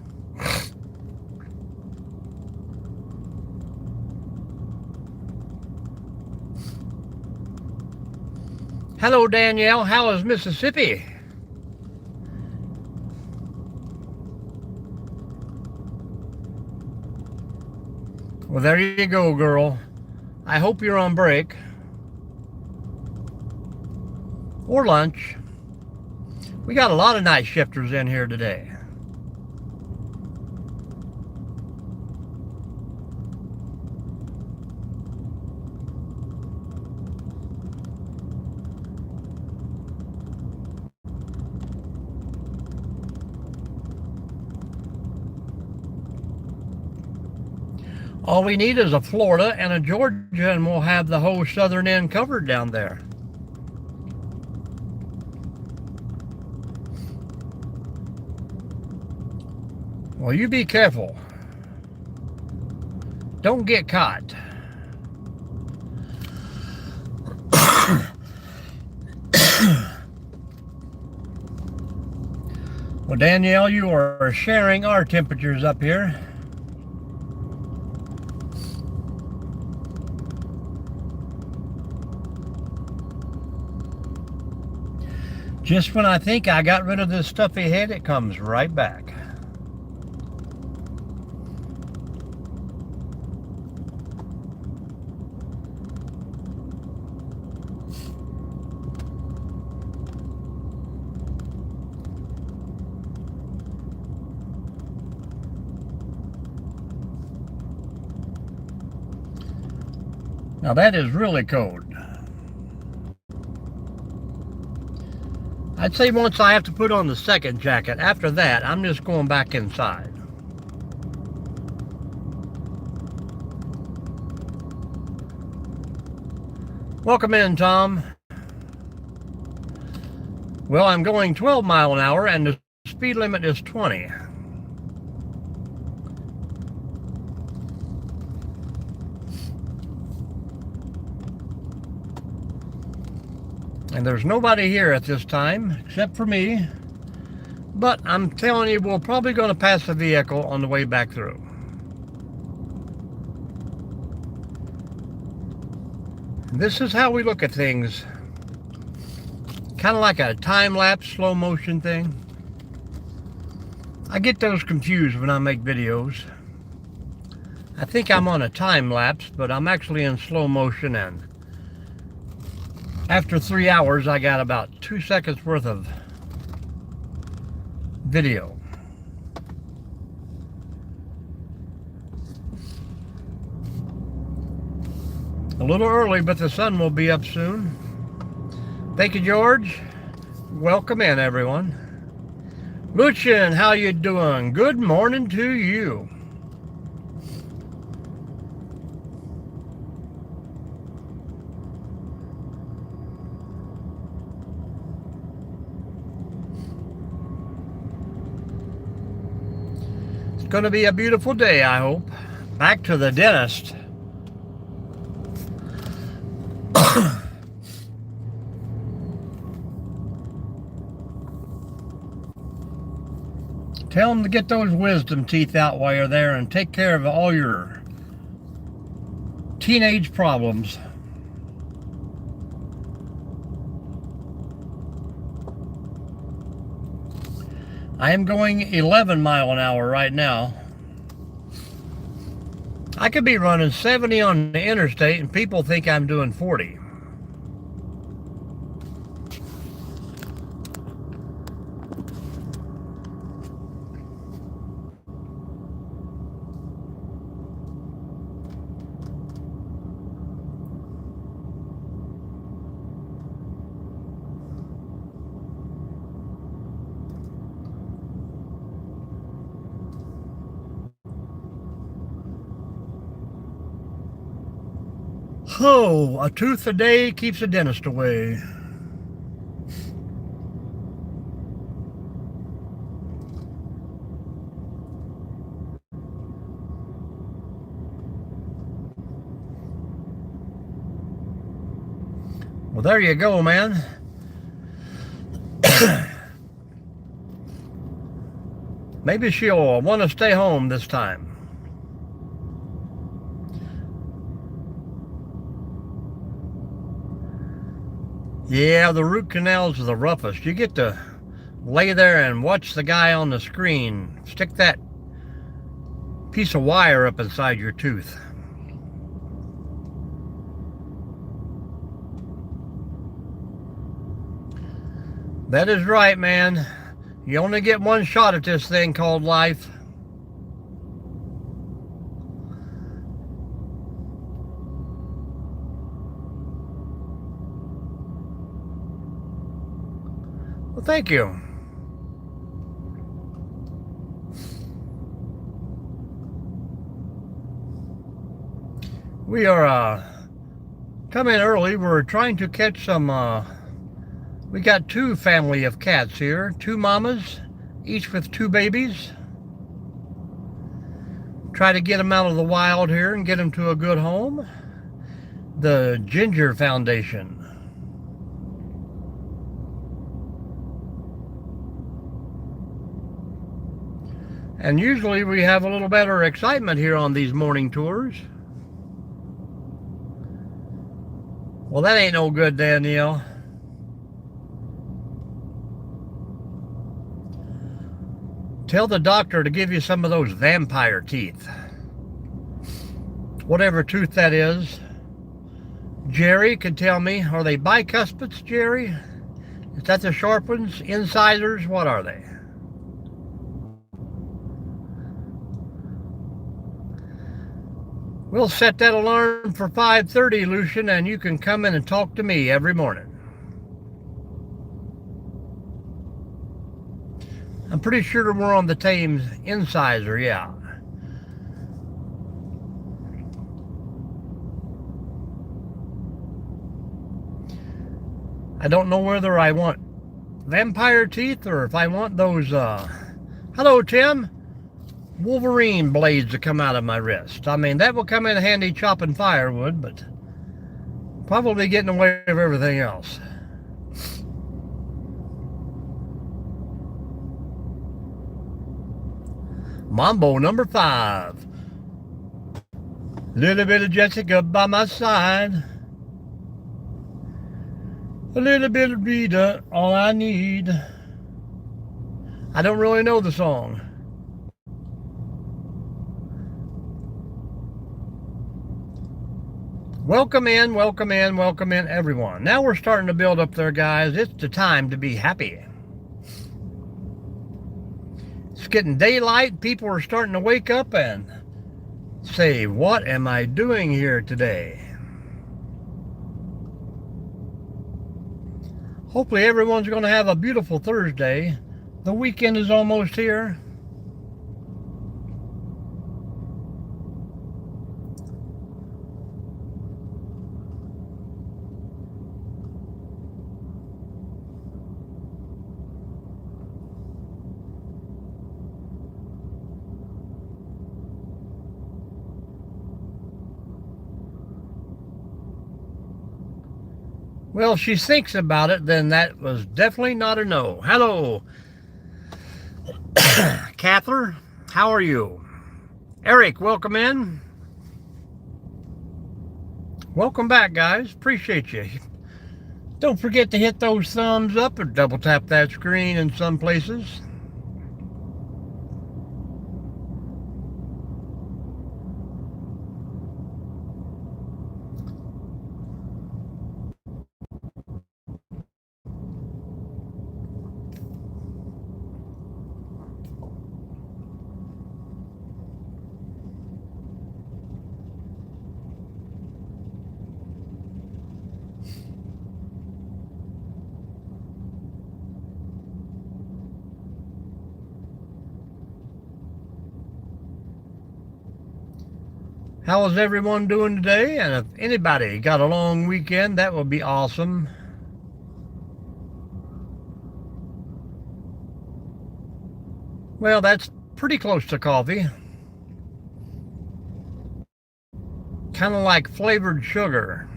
Hello, Danielle. How is Mississippi? Well, there you go, girl. I hope you're on break. Or lunch. We got a lot of night shifters in here today. All we need is a Florida and a Georgia, and we'll have the whole southern end covered down there. Well, you be careful. Don't get caught. Well, Danielle, you are sharing our temperatures up here. Just when I think I got rid of this stuffy head, it comes right back. Now that is really cold. I'd say once I have to put on the second jacket. After that, I'm just going back inside. Welcome in, Tom. Well, I'm going 12 miles an hour and the speed limit is 20. And there's nobody here at this time except for me. But I'm telling you, we're probably going to pass a vehicle on the way back through. This is how we look at things. Kind of like a time-lapse, slow motion thing. I get those confused when I make videos. I think I'm on a time-lapse, but I'm actually in slow motion, and after 3 hours, I got about 2 seconds worth of video. A little early, but the sun will be up soon. Thank you, George. Welcome in, everyone. Lucian, how you doing? Good morning to you. It's going to be a beautiful day, I hope. Back to the dentist. Tell them to get those wisdom teeth out while you're there and take care of all your teenage problems. I am going 11 miles an hour right now. I could be running 70 on the interstate and people think I'm doing 40. Oh, a tooth a day keeps the dentist away. Well, there you go, man. Maybe she'll want to stay home this time. Yeah, the root canals are the roughest. You get to lay there and watch the guy on the screen stick that piece of wire up inside your tooth. That is right, man. You only get one shot at this thing called life. Well, thank you. We are coming early. We're trying to catch some, we got two family of cats here, two mamas, each with two babies. try to get them out of the wild here and get them to a good home. The Ginger Foundation. And usually we have a little better excitement here on these morning tours. Well, that ain't no good, Danielle. Tell the doctor to give you some of those vampire teeth. Whatever tooth that is. Jerry can tell me, are they bicuspids, Jerry? Is that the sharp ones? Incisors? What are they? We'll set that alarm for 5:30, Lucian, and you can come in and talk to me every morning. I'm pretty sure we're on the Thames incisor, yeah. I don't know whether I want vampire teeth or if I want those, hello, Tim. Wolverine blades that come out of my wrist. I mean, that will come in handy chopping firewood, but probably getting away with everything else. Mambo number 5. Little bit of Jessica by my side. A little bit of Rita, all I need. I don't really know the song. Welcome in, welcome in, welcome in, everyone. Now we're starting to build up there, guys. It's the time to be happy. It's getting daylight. People are starting to wake up and say, what am I doing here today? Hopefully everyone's going to have a beautiful Thursday. The weekend is almost here. Well, she thinks about it, then that was definitely not a no. Hello, Catherine. How are you? Eric, welcome in. Welcome back, guys. Appreciate you. Don't forget to hit those thumbs up or double tap that screen in some places. How is everyone doing today? And if anybody got a long weekend, that would be awesome. Well, that's pretty close to coffee. Kind of like flavored sugar.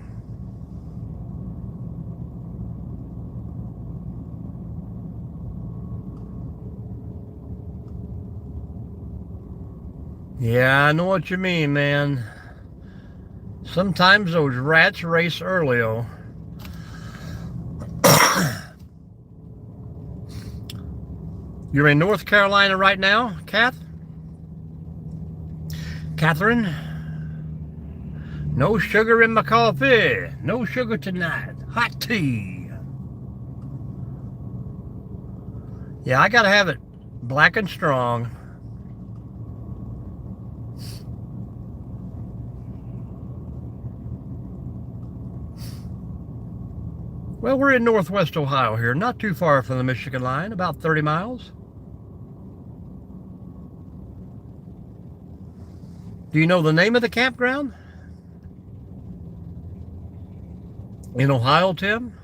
Yeah, I know what you mean, man. Sometimes those rats race early, oh. You're in North Carolina right now, Catherine? No sugar in my coffee. No sugar tonight. Hot tea. Yeah, I gotta have it black and strong. Well, we're in Northwest Ohio here, not too far from the Michigan line, about 30 miles. Do you know the name of the campground? In Ohio, Tim?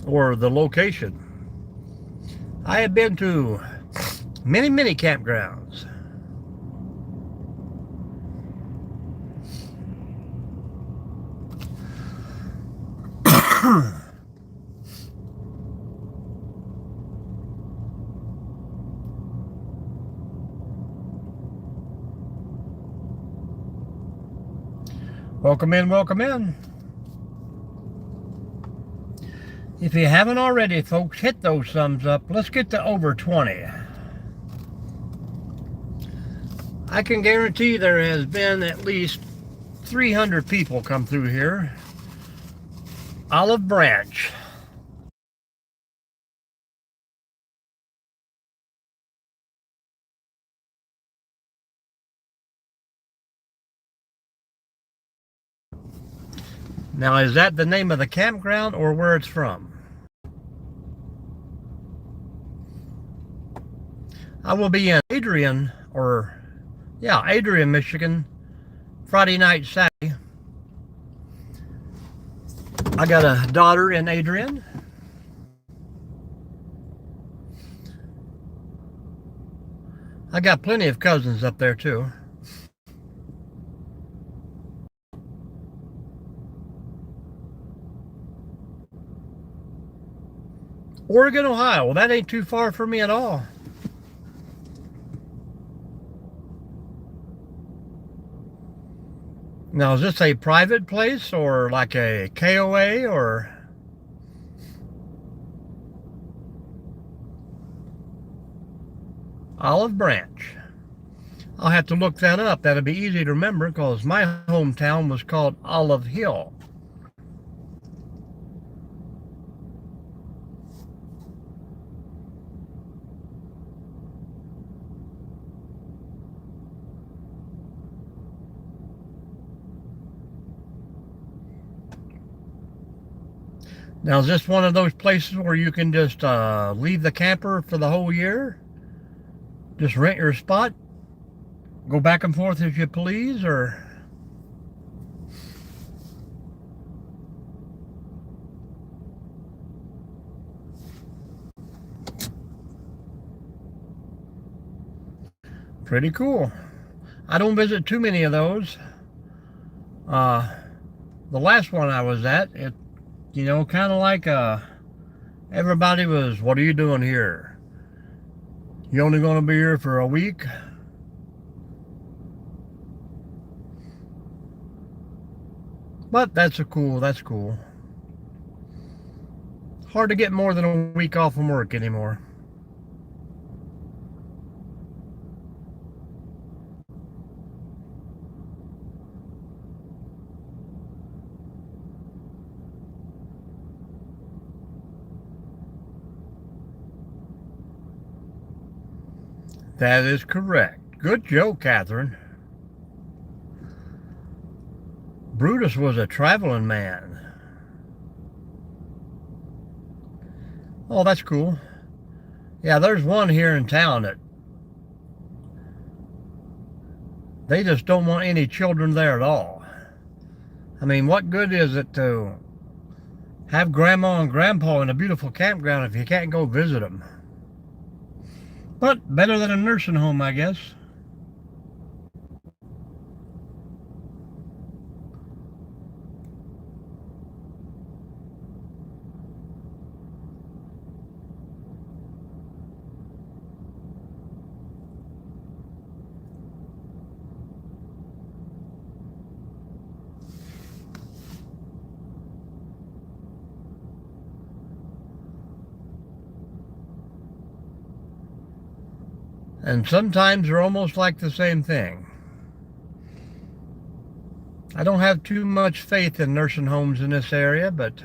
or the location. I have been to many, many campgrounds. Welcome in, welcome in. If you haven't already, folks, hit those thumbs up. Let's get to over 20. I can guarantee there has been at least 300 people come through here. Olive Branch. Now, is that the name of the campground or where it's from? I will be in Adrian, Michigan, Friday night, Saturday. I got a daughter in Adrian. I got plenty of cousins up there too. Oregon, Ohio. Well, that ain't too far from me at all. Now, is this a private place or like a KOA or? Olive Branch. I'll have to look that up. That'll be easy to remember because my hometown was called Olive Hill. Now, is this one of those places where you can just leave the camper for the whole year? Just rent your spot? Go back and forth as you please, or? Pretty cool. I don't visit too many of those. The last one I was at, kind of like everybody was, what are you doing here? You only going to be here for a week? But that's cool. Hard to get more than a week off from work anymore. That is correct. Good joke, Catherine. Brutus was a traveling man. Oh, that's cool. Yeah, there's one here in town that they just don't want any children there at all. I mean, what good is it to have grandma and grandpa in a beautiful campground if you can't go visit them? But better than a nursing home, I guess. And sometimes they're almost like the same thing. I don't have too much faith in nursing homes in this area, but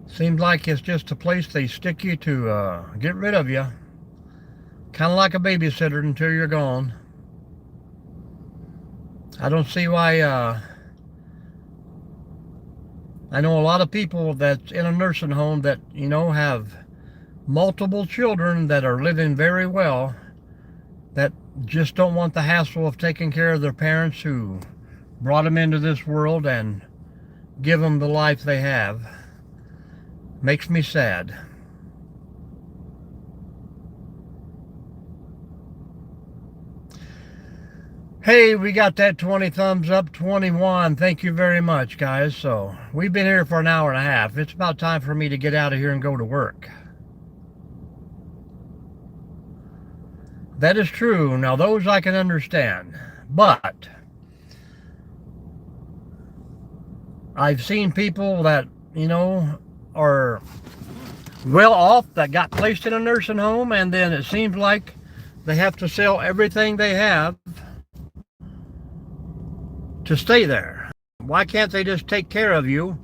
seems like it's just a place they stick you to get rid of you. Kind of like a babysitter until you're gone. I don't see why. I know a lot of people that's in a nursing home that, have multiple children that are living very well, that just don't want the hassle of taking care of their parents who brought them into this world and give them the life they have. Makes me sad. Hey, we got that 20 thumbs up, 21. Thank you very much, guys. So, we've been here for an hour and a half. It's about time for me to get out of here and go to work. That is true. Now, those I can understand. But I've seen people that, you know, are well off, that got placed in a nursing home, and then it seems like they have to sell everything they have to stay there. Why can't they just take care of you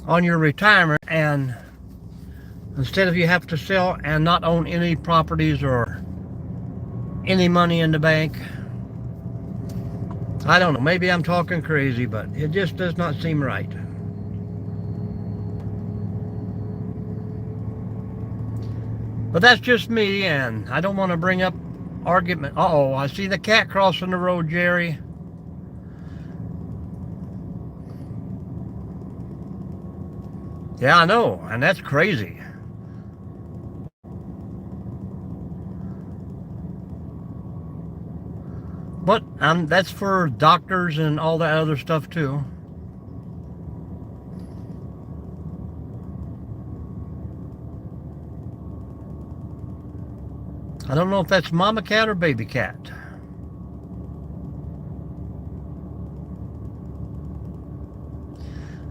on your retirement, and instead of you have to sell and not own any properties or any money in the bank? I don't know, maybe I'm talking crazy, but it just does not seem right. But that's just me, and I don't want to bring up argument. Uh-oh, I see the cat crossing the road, Jerry. Yeah, I know, and that's crazy. But that's for doctors and all that other stuff too. I don't know if that's mama cat or baby cat.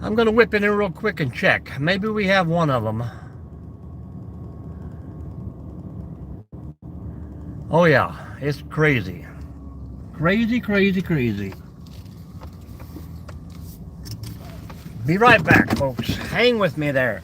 I'm going to whip in here real quick and check. Maybe we have one of them. Oh yeah, it's crazy. Crazy, crazy, crazy. Be right back, folks. Hang with me there.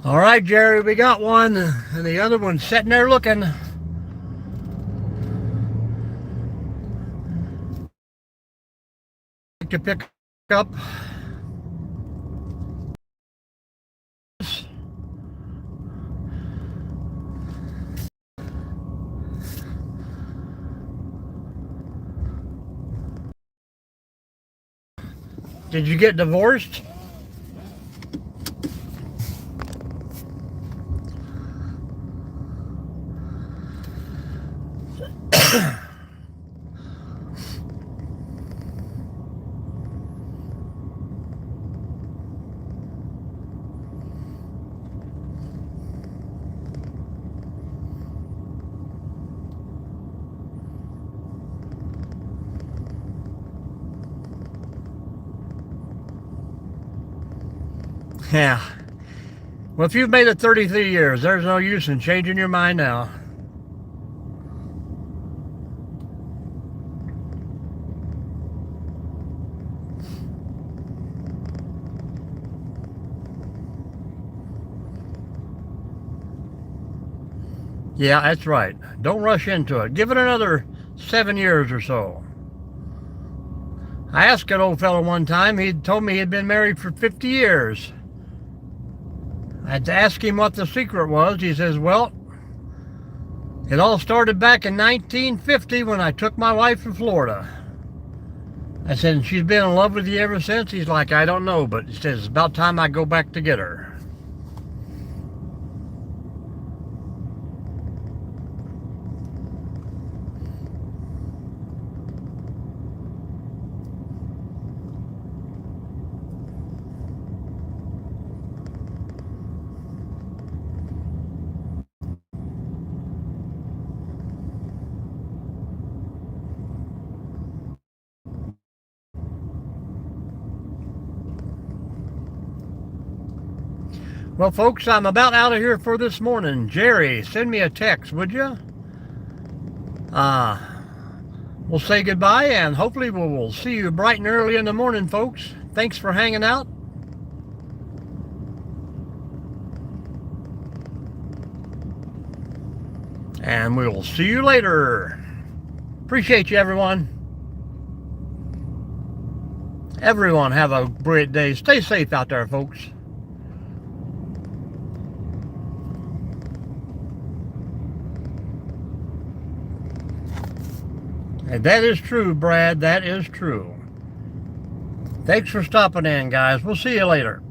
All right, Jerry, we got one, and the other one's sitting there looking. To pick up. Did you get divorced? Yeah. Well, if you've made it 33 years, there's no use in changing your mind now. Yeah, that's right. Don't rush into it. Give it another 7 years or so. I asked an old fellow one time, he told me he'd been married for 50 years. I had to ask him what the secret was. He says, well, it all started back in 1950 when I took my wife to Florida. I said, and she's been in love with you ever since? He's like, I don't know, but he says, it's about time I go back to get her. Well, folks, I'm about out of here for this morning. Jerry, send me a text, would you? We'll say goodbye, and hopefully we'll see you bright and early in the morning, folks. Thanks for hanging out. And we will see you later. Appreciate you, everyone. Everyone have a great day. Stay safe out there, folks. And that is true, Brad. That is true. Thanks for stopping in, guys. We'll see you later.